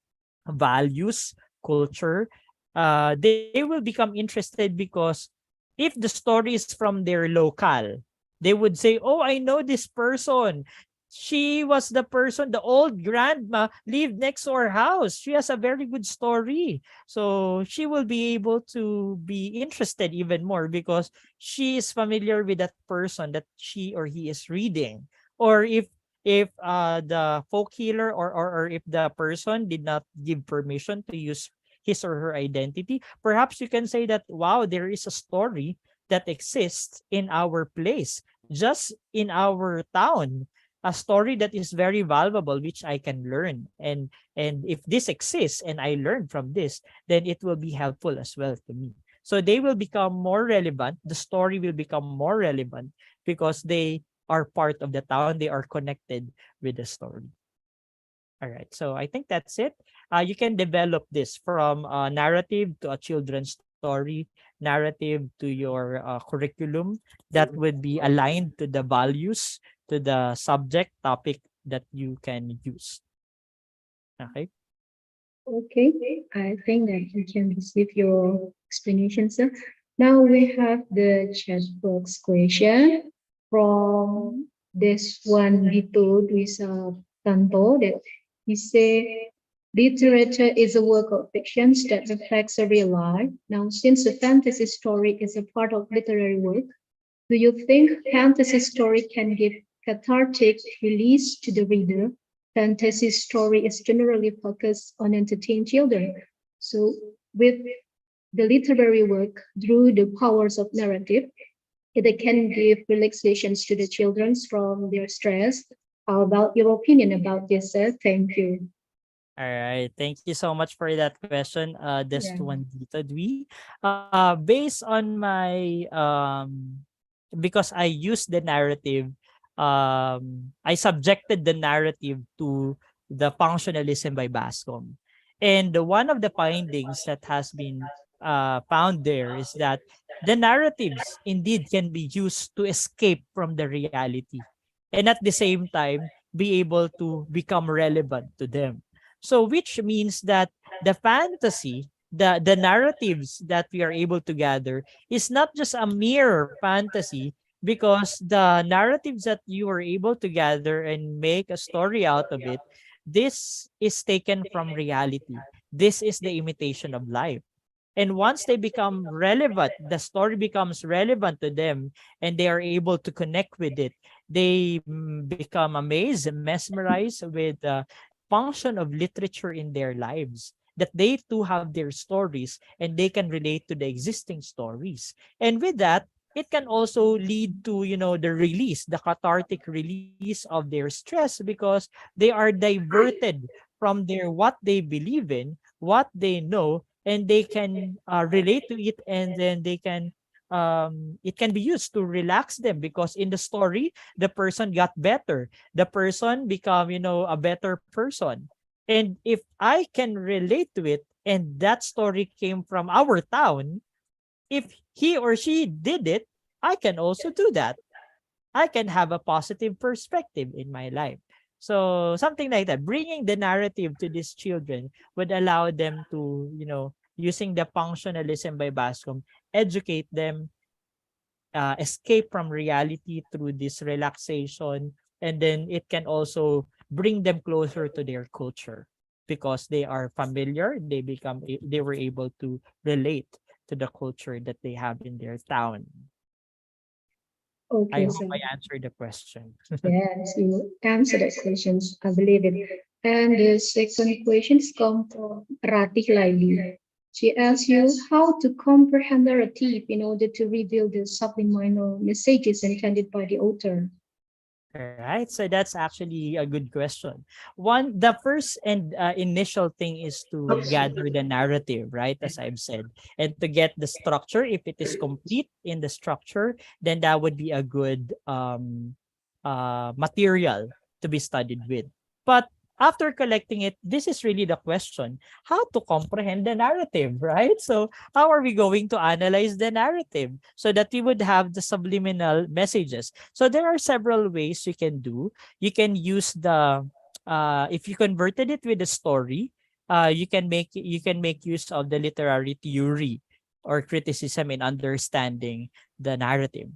values, culture. They will become interested because if the story is from their local, they would say, oh, I know this person. She was the person, the old grandma lived next to our house. She has a very good story. So she will be able to be interested even more because she is familiar with that person that she or he is reading. Or if the folk healer or if the person did not give permission to use his or her identity, perhaps you can say that, wow, there is a story that exists in our place, just in our town, a story that is very valuable, which I can learn. And if this exists and I learn from this, then it will be helpful as well to me. So they will become more relevant. The story will become more relevant because they are part of the town. They are connected with the story. All right. So I think that's it. You can develop this from a narrative to a children's story, narrative to your curriculum that would be aligned to the values, to the subject topic that you can use. Okay. Okay, I think that we can receive your explanation, sir. Now we have the chat box question from this one Vito Dwisa Tanto that he say literature is a work of fiction that reflects a real life. Now, since a fantasy story is a part of literary work, do you think fantasy story can give cathartic release to the reader? Fantasy story is generally focused on entertain children. So with the literary work, through the powers of narrative, it can give relaxations to the children from their stress. How about your opinion about this, sir? Thank you. All right. Thank you so much for that question. This Yeah. one, Dito Dwi. Based on my because I used the narrative, I subjected the narrative to the functionalism by Bascom. And one of the findings that has been found there is that the narratives indeed can be used to escape from the reality and at the same time be able to become relevant to them. So which means that the fantasy, the narratives that we are able to gather is not just a mere fantasy, because the narratives that you are able to gather and make a story out of it, this is taken from reality. This is the imitation of life. And once they become relevant, the story becomes relevant to them and they are able to connect with it. They become amazed and mesmerized with the function of literature in their lives, that they too have their stories and they can relate to the existing stories. And with that, it can also lead to, the release, the cathartic release of their stress, because they are diverted from their what they believe in, what they know, and they can relate to it, and then they can it can be used to relax them, because in the story the person got better, the person become a better person. And if I can relate to it, and that story came from our town, if he or she did it, I can also do that. I can have a positive perspective in my life. So something like that, bringing the narrative to these children would allow them to, using the functionalism by Bascom, educate them, escape from reality through this relaxation. And then it can also bring them closer to their culture because they are familiar. They were able to relate to the culture that they have in their town. I Okay, hope so I answered the question. yes, you answered the questions. I believe it. And the second questions come from Ratih Laili. She asks you how to comprehend narrative in order to reveal the subliminal messages intended by the author. All right, so that's actually a good question. The first and initial thing is to gather the narrative, right? As I've said, and to get the structure. If it is complete in the structure, then that would be a good material to be studied with. But after collecting it, this is really the question: how to comprehend the narrative, right? So how are we going to analyze the narrative so that we would have the subliminal messages? So there are several ways you can do. You can use the if you converted it with a story, you can make use of the literary theory or criticism in understanding the narrative.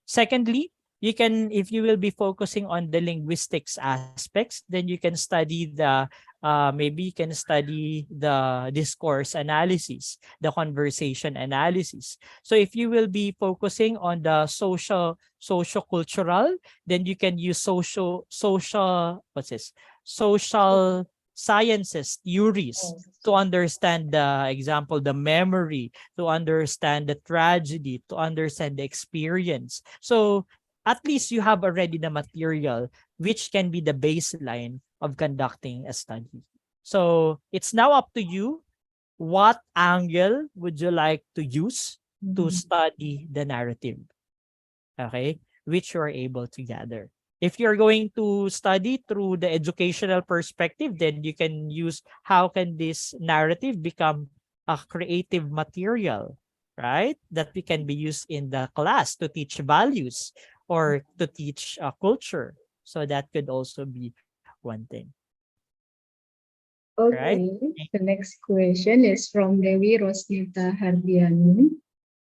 Secondly, you can, if you will be focusing on the linguistics aspects, then you can study the maybe you can study the discourse analysis, the conversation analysis. So if you will be focusing on the socio-cultural, then you can use social sciences theories to understand the example, the memory, to understand the tragedy, to understand the experience. So at least you have already the material which can be the baseline of conducting a study. So it's now up to you. What angle would you like to use to study the narrative? Okay, which you are able to gather. If you're going to study through the educational perspective, then you can use how can this narrative become a creative material, right? That we can be used in the class to teach values or to teach culture. So that could also be one thing. Okay, the next question is from Dewi Rosnita Hardiani.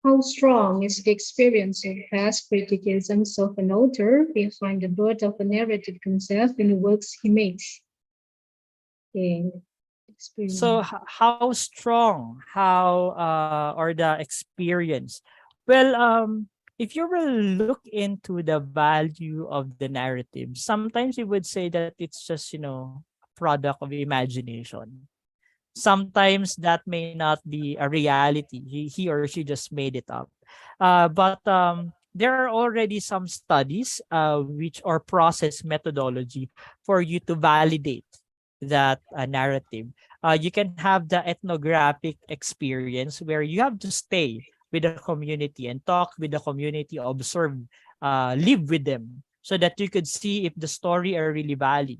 How strong is the experience of past criticisms of an author behind the birth of a narrative concept in the works he makes? Okay. So how strong, or the experience? Well, if you will look into the value of the narrative, sometimes you would say that it's just, product of imagination. Sometimes that may not be a reality. He or she just made it up. But there are already some studies which are process methodology for you to validate that narrative. You can have the ethnographic experience where you have to stay with the community and talk with the community, observe, live with them so that you could see if the story are really valid.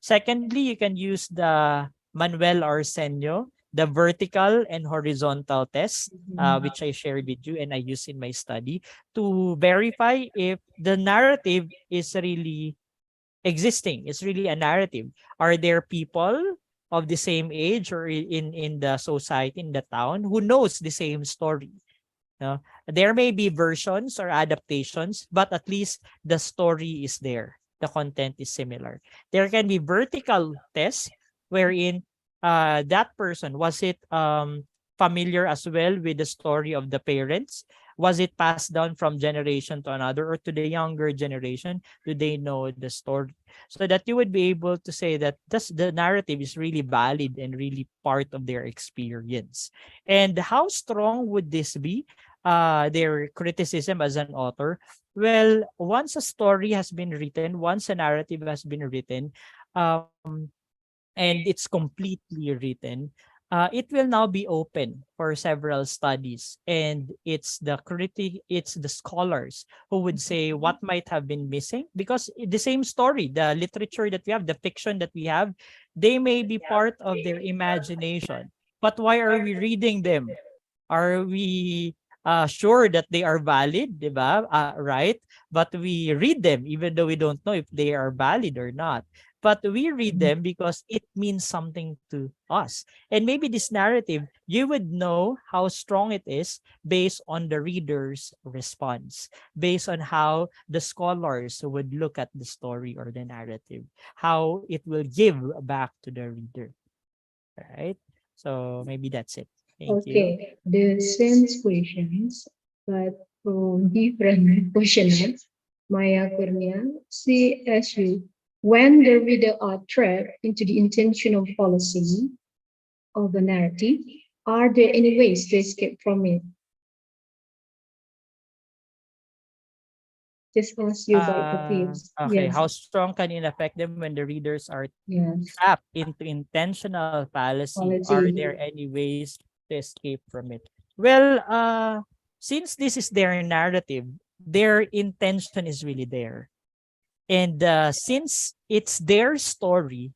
Secondly, you can use the Manuel Arsenio, the vertical and horizontal test, which I shared with you and I use in my study to verify if the narrative is really existing. It's really a narrative. Are there people of the same age or in the society, in the town, who knows the same story? There may be versions or adaptations, but at least the story is there. The content is similar. There can be vertical tests wherein that person, was it familiar as well with the story of the parents? Was it passed down from generation to another, or to the younger generation? Do they know the story? So that you would be able to say that the narrative is really valid and really part of their experience. And how strong would this be? Their criticism as an author? Well, once a story has been written, once a narrative has been written, and it's completely written, it will now be open for several studies, and it's the scholars who would say what might have been missing, because the same story, the literature that we have, the fiction that we have, they may be part of their imagination. But why are we reading them? Are we sure that they are valid, diba? Right? But we read them even though we don't know if they are valid or not. But we read them because it means something to us. And maybe this narrative, you would know how strong it is based on the reader's response, based on how the scholars would look at the story or the narrative, how it will give back to the reader. All right? So maybe that's it. Thank you. Okay, the same questions, but from different questioners. Maya Kurnia, she asks you, when the reader are trapped into the intentional policy of the narrative, are there any ways to escape from it? Just ask you about the tips. Okay, Yes. how strong can it affect them when the readers are Yes. trapped into intentional fallacy? Are there any ways to escape from it? Well, since this is their narrative, their intention is really there. And since it's their story,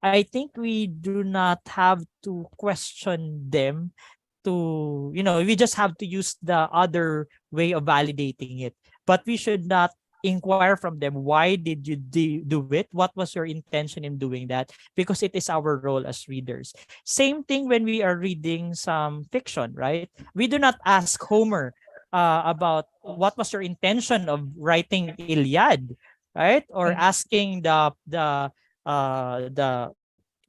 I think we do not have to question them we just have to use the other way of validating it. But we should not inquire from them, why did you do it? What was your intention in doing that? Because it is our role as readers. Same thing when we are reading some fiction, right? We do not ask Homer about what was your intention of writing Iliad, right? Or asking the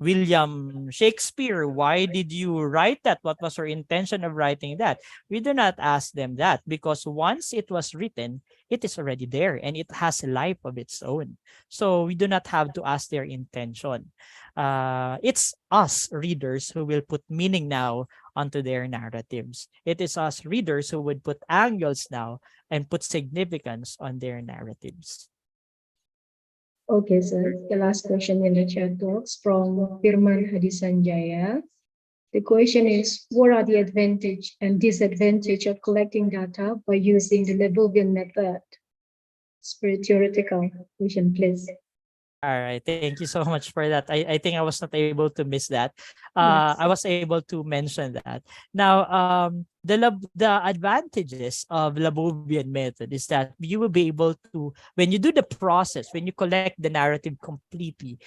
William Shakespeare, why did you write that? What was your intention of writing that? We do not ask them that, because once it was written, it is already there and it has a life of its own. So we do not have to ask their intention. It's us readers who will put meaning now onto their narratives. It is us readers who would put angles now and put significance on their narratives. Okay, sir. The last question in the chat box from Firman Hadisanjaya. The question is, what are the advantage and disadvantage of collecting data by using the Lebovian method? It's very theoretical question, please. All right, thank you so much for that. I think I was not able to miss that. I was able to mention that. Now, the advantages of Lebovian method is that you will be able to, when you do the process, when you collect the narrative completely,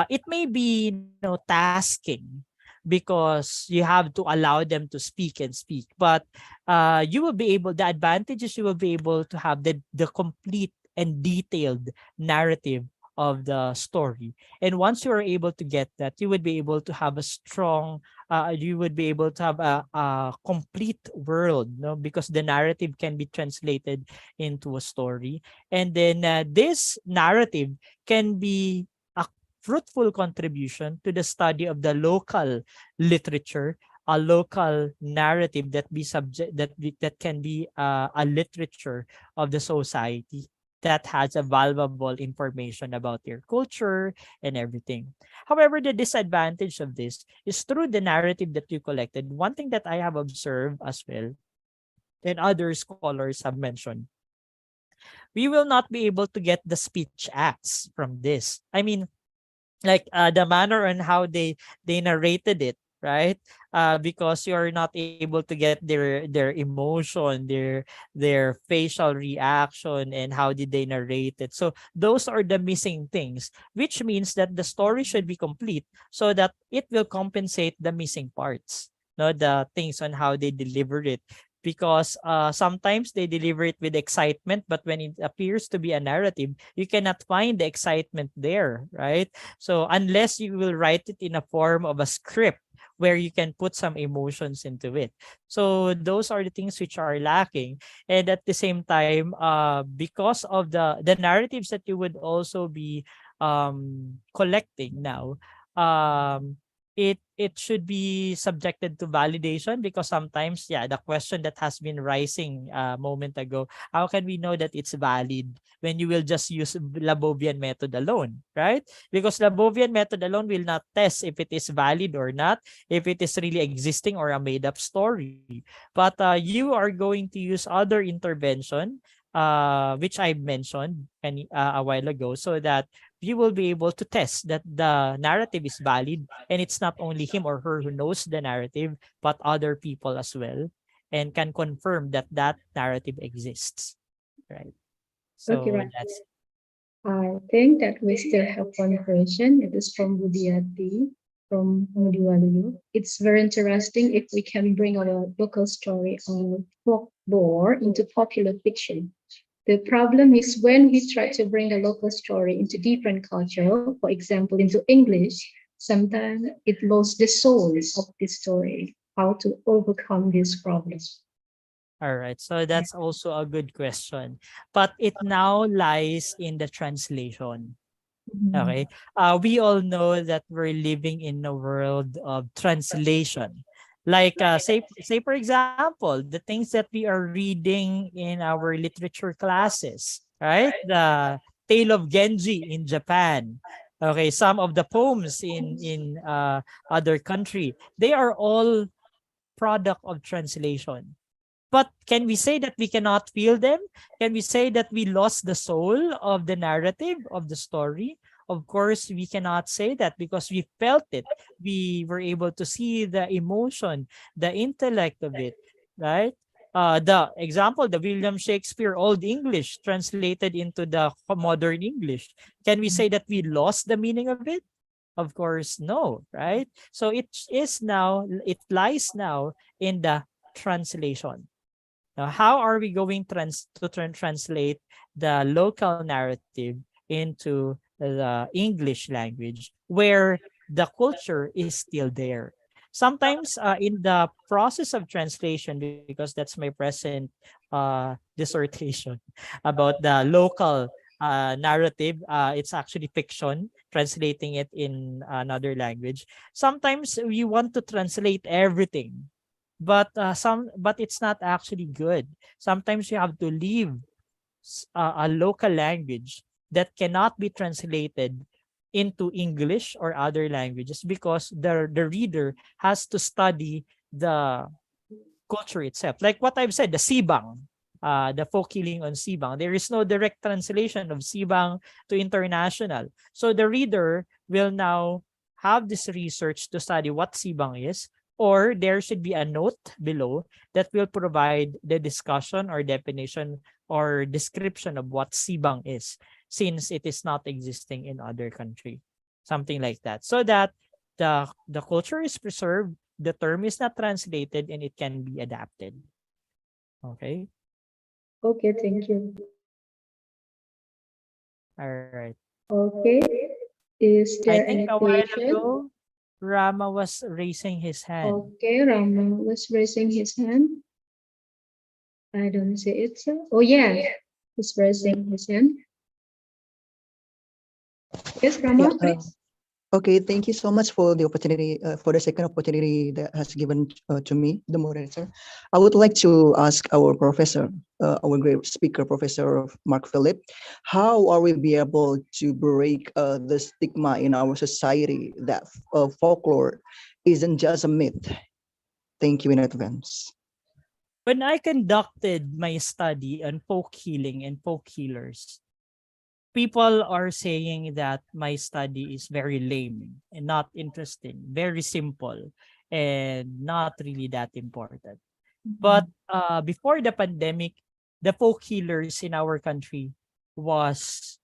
it may be, tasking, because you have to allow them to speak and speak. But you will be able, the advantages, you will be able to have the complete and detailed narrative of the story. And once you are able to get that, you would be able to have a strong, you would be able to have a complete world, because the narrative can be translated into a story. And then this narrative can be a fruitful contribution to the study of the local literature, a local narrative that can be a literature of the society that has a valuable information about their culture and everything. However, the disadvantage of this is through the narrative that you collected. One thing that I have observed as well, and other scholars have mentioned, we will not be able to get the speech acts from this. I mean, like the manner on how they narrated it, right? Because you're not able to get their emotion, their facial reaction, and how did they narrate it. So those are the missing things, which means that the story should be complete so that it will compensate the missing parts, the things on how they delivered it. Because sometimes they deliver it with excitement, but when it appears to be a narrative, you cannot find the excitement there, right? So unless you will write it in a form of a script where you can put some emotions into it. So those are the things which are lacking. And at the same time, because of the narratives that you would also be collecting now, it should be subjected to validation, because sometimes, the question that has been rising a moment ago, how can we know that it's valid when you will just use Lebovian method alone, right? Because Lebovian method alone will not test if it is valid or not, if it is really existing or a made-up story. But you are going to use other intervention, which I mentioned a while ago, so that you will be able to test that the narrative is valid, and it's not only him or her who knows the narrative, but other people as well, and can confirm that that narrative exists, right? So Okay, right. that's I think that we still have one question. It is from Budiati from Mudiwaluyu. It's very interesting if we can bring our local story or folklore into popular fiction. The problem is when we try to bring a local story into different culture, for example, into English, sometimes it loses the soul of the story. How to overcome this problem? all right. So that's also a good question, but it now lies in the translation. Okay. We all know that we're living in a world of translation. Like say for example, the things that we are reading in our literature classes, right? The Tale of Genji in Japan. Okay, some of the poems in other country, they are all product of translation. But can we say that we cannot feel them? Can we say that we lost the soul of the narrative of the story? Of course, we cannot say that, because we felt it. We were able to see the emotion, the intellect of it, right? The example, the William Shakespeare Old English translated into the modern English. Can we say that we lost the meaning of it? Of course, no, right? So it lies now in the translation. Now, how are we going to translate the local narrative into the English language where the culture is still there? Sometimes in the process of translation, because that's my present dissertation about the local narrative, it's actually fiction, translating it in another language. Sometimes we want to translate everything, but it's not actually good. Sometimes you have to leave a local language that cannot be translated into English or other languages because the reader has to study the culture itself. Like what I've said, the Sibang, the folk healing on Sibang. There is no direct translation of Sibang to International. So the reader will now have this research to study what Sibang is, or there should be a note below that will provide the discussion or definition or description of what Sibang is, since it is not existing in other country, something like that, so that the culture is preserved, the term is not translated, and it can be adapted. Okay. Okay, thank you. All right. Okay. Is I there any think a while question? ago, Rama was raising his hand. Okay, Rama was raising his hand. I don't see it. Oh yeah, he's raising his hand. Yes, Rama, Yeah, please. okay, thank you so much for the opportunity, for the second opportunity that has given to me, the moderator. I would like to ask our professor, our great speaker, Professor Mark Philip, how are we be able to break the stigma in our society that folklore isn't just a myth? Thank you in advance. When I conducted my study on folk healing and folk healers, people are saying that my study is very lame and not interesting, very simple, and not really that important. But before the pandemic, the folk healers in our country was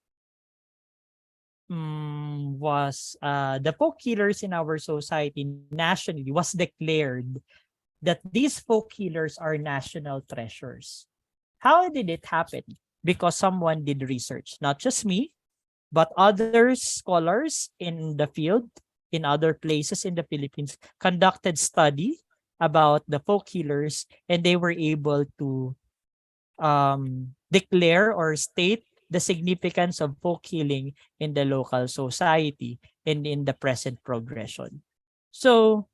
the folk healers in our society nationally was declared that these folk healers are national treasures. How did it happen? Because someone did research, not just me, but other scholars in the field, in other places in the Philippines, conducted study about the folk healers, and they were able to declare or state the significance of folk healing in the local society and in the present progression. So,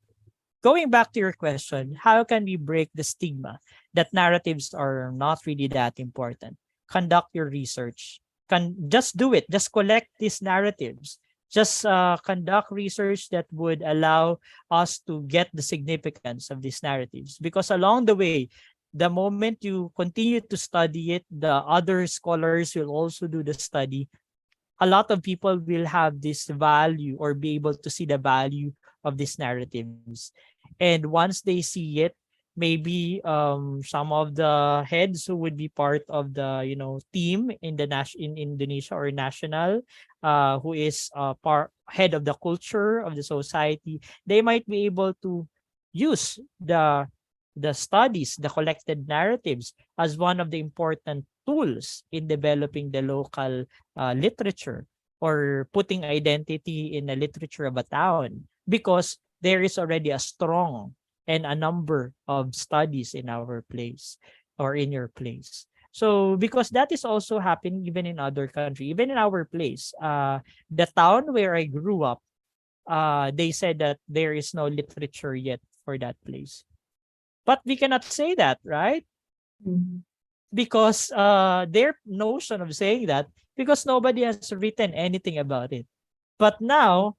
going back to your question, how can we break the stigma that narratives are not really that important? Conduct your research. Just do it. Just collect these narratives. Just conduct research that would allow us to get the significance of these narratives. Because along the way, the moment you continue to study it, the other scholars will also do the study. A lot of people will have this value or be able to see the value of these narratives. And once they see it, maybe some of the heads who would be part of the team in the in Indonesia or national, who is head of the culture of the society, they might be able to use the studies, the collected narratives, as one of the important tools in developing the local literature or putting identity in the literature of a town, because there is already a strong and a number of studies in our place or in your place. So because that is also happening even in other country, even in our place, the town where I grew up, they said that there is no literature yet for that place. But we cannot say that, right? Because their notion of saying that, because nobody has written anything about it. But now,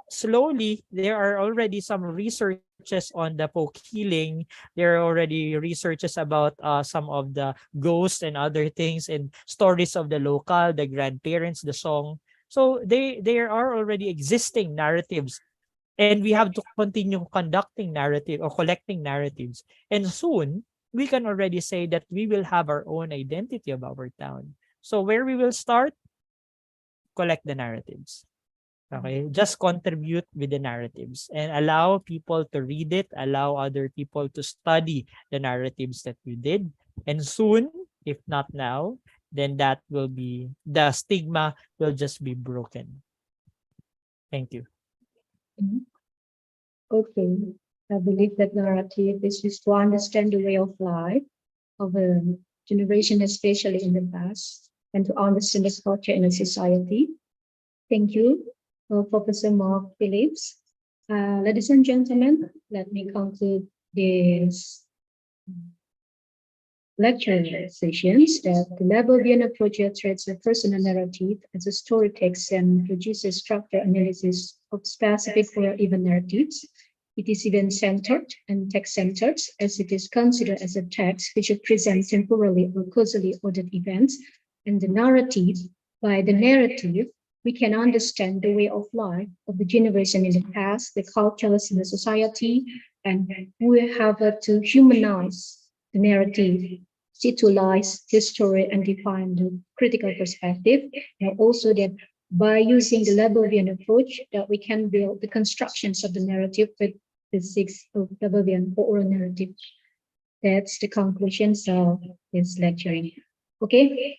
slowly, there are already some researches on the folk healing. There are already researches about some of the ghosts and other things and stories of the local, the grandparents, the song. So there are already existing narratives, and we have to continue conducting narrative or collecting narratives. And soon, we can already say that we will have our own identity of our town. So where we will start? Collect the narratives. Okay, just contribute with the narratives and allow people to read it, allow other people to study the narratives that you did. And soon, if not now, then that will be, the stigma will just be broken. Thank you. Okay, I believe that narrative is used to understand the way of life of a generation, especially in the past, and to understand the culture in a society. Thank you, Professor Mark Phillips. Ladies and gentlemen, let me conclude this lecture sessions that the Labelvian approach treats a personal narrative as a story text and produces structure analysis of specific or even narratives. It is event-centered and text-centered, as it is considered as a text which presents temporally or causally ordered events. And the narrative, by the narrative, we can understand the way of life of the generation in the past, the cultures in the society, and we have to humanize the narrative, situalize history, and define the critical perspective. And also that by using the Labelvian approach, that we can build the constructions of the narrative with the 6 of Labelvian for oral narrative. That's the conclusions of this lecturing. Okay,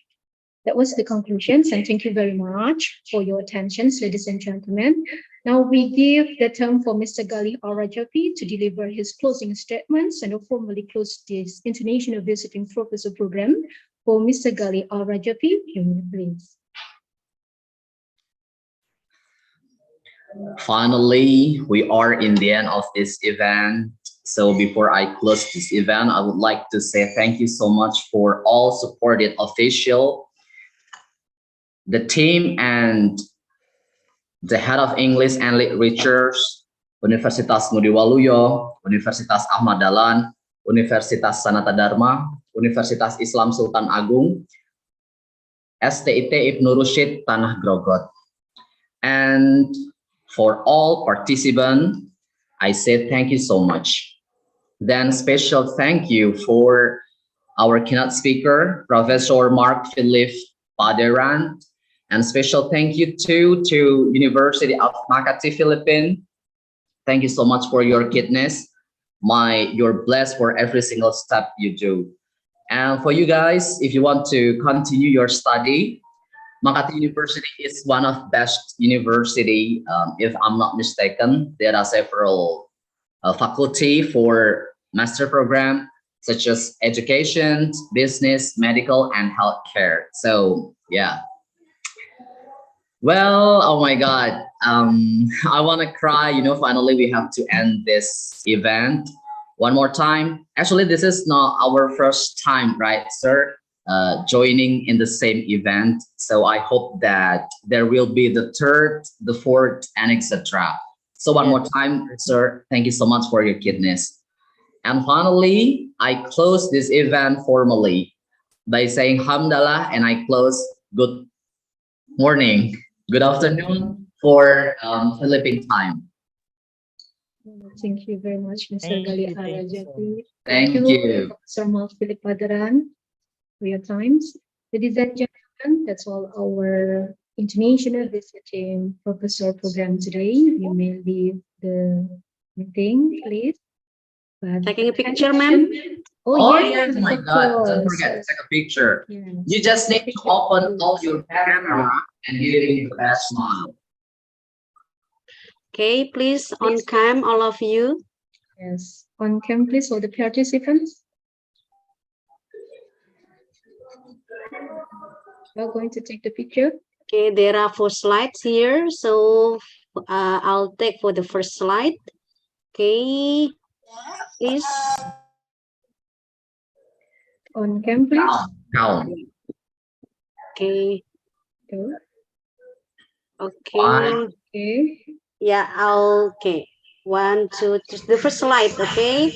that was the conclusions, and thank you very much for your attention, ladies and gentlemen. Now we give the term for Mr. Galih Al-Rajavi to deliver his closing statements and formally close this International Visiting Professor program. For Mr. Galih Al-Rajavi, please. Finally, we are in the end of this event. So before I close this event, I would like to say thank you so much for all supported official, the team and the head of English and Literature, Universitas Ngudi Waluyo, Universitas Ahmad Dahlan, Universitas Sanata Dharma, Universitas Islam Sultan Agung, STIT Ibnu Rushid Tanah Grogot. And for all participants, I say thank you so much. Then special thank you for our keynote speaker, Professor Mark Philip Paderan, and special thank you to University of Makati Philippines. Thank you so much for your kindness. You're blessed for every single step you do. And for you guys, if you want to continue your study, Makati University is one of best university. If I'm not mistaken, there are several faculty for master program, such as education, business, medical, and healthcare. So yeah. Well, oh my God, I want to cry. You know, finally we have to end this event one more time. Actually, this is not our first time, right, sir? Joining in the same event. So I hope that there will be the third, the fourth, and etc. So one more time, sir, thank you so much for your kindness. And finally, I close this event formally by saying Hamdalah, and I close good morning, good afternoon for Philippine time. Thank you very much, Mr. Galih Al-Rajavi. Thank you. Professor Mark Philip Paderan, for your times. Ladies and gentlemen, that's all our International Visiting Professor program today. You may leave the meeting, please. Taking a picture, ma'am? Oh yes, my God, don't forget to take a picture. Yes. You just need to open all your camera and give it the best smile. Okay, please on cam, all of you. Yes, on cam, please, for the participants. We're going to take the picture. Okay, there are 4 slides here, so I'll take for the first slide. Okay, please. On cam, please. Down. Okay. Okay. Okay. Yeah, okay. 1, 2, 3. The first slide, okay?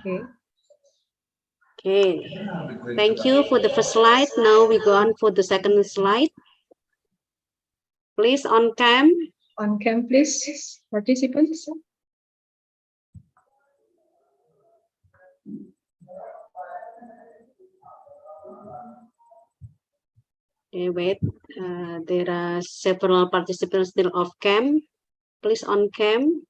Okay. Okay. Thank you for the first slide. Now we go on for the second slide. Please on cam. On cam, please, participants. Okay, wait. There are several participants still off cam. Please on cam.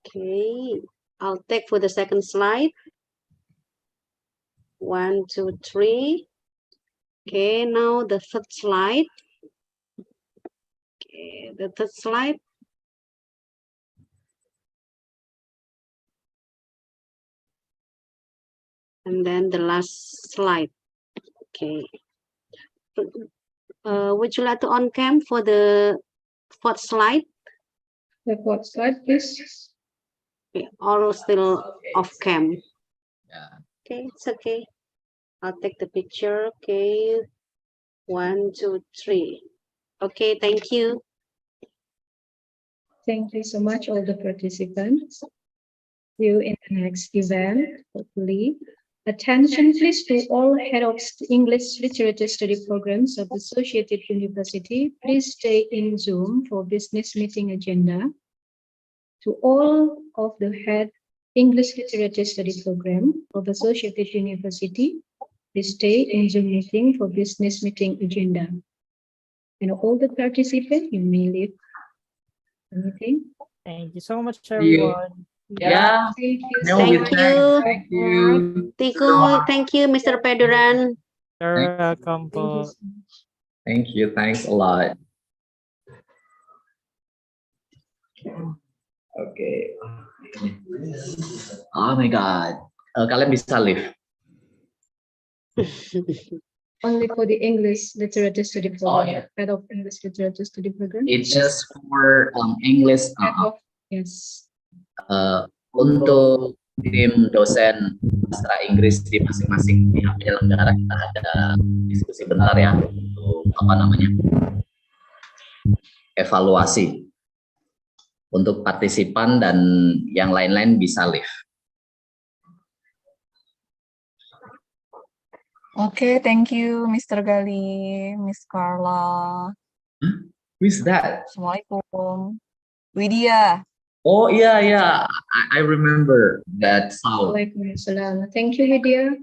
Okay, I'll take for the second slide. 1, 2, 3. Okay, now the third slide. Okay, the third slide. And then the last slide. Okay. Would you like to on cam for the fourth slide? The fourth slide, please. Okay, all still off cam. Yeah. Okay, it's okay. I'll take the picture. Okay. 1, 2, 3. Okay, thank you. Thank you so much, all the participants. See you in the next event, hopefully. Attention please to all head of English literature study programs of Associated University. Please stay in Zoom for business meeting agenda. To all of the head English literature study program of Associated University, please stay in Zoom meeting for business meeting agenda. And all the participants, you may leave the meeting. Thank you so much, See you. everyone. Yeah. Thank you. No, Thank with you. Thank you. Thank you, Mr. Paderan. You're welcome po. Thank you. Thanks a lot. Okay. Oh my God. Kalian bisa live. Only for the English literature study program. yeah. Head of English literature study program. It's just for English. Head of, yes. Untuk tim dosen sastra Inggris di masing-masing pihak penyelenggara kita ada diskusi bentar ya untuk evaluasi untuk partisipan dan yang lain-lain bisa live. Okay, thank you, Mr. Gali, Miss Carla. Who is that? Assalamualaikum. Widya. Oh iya, I remember that sound. Waalaikumsalam. Thank you, Widya.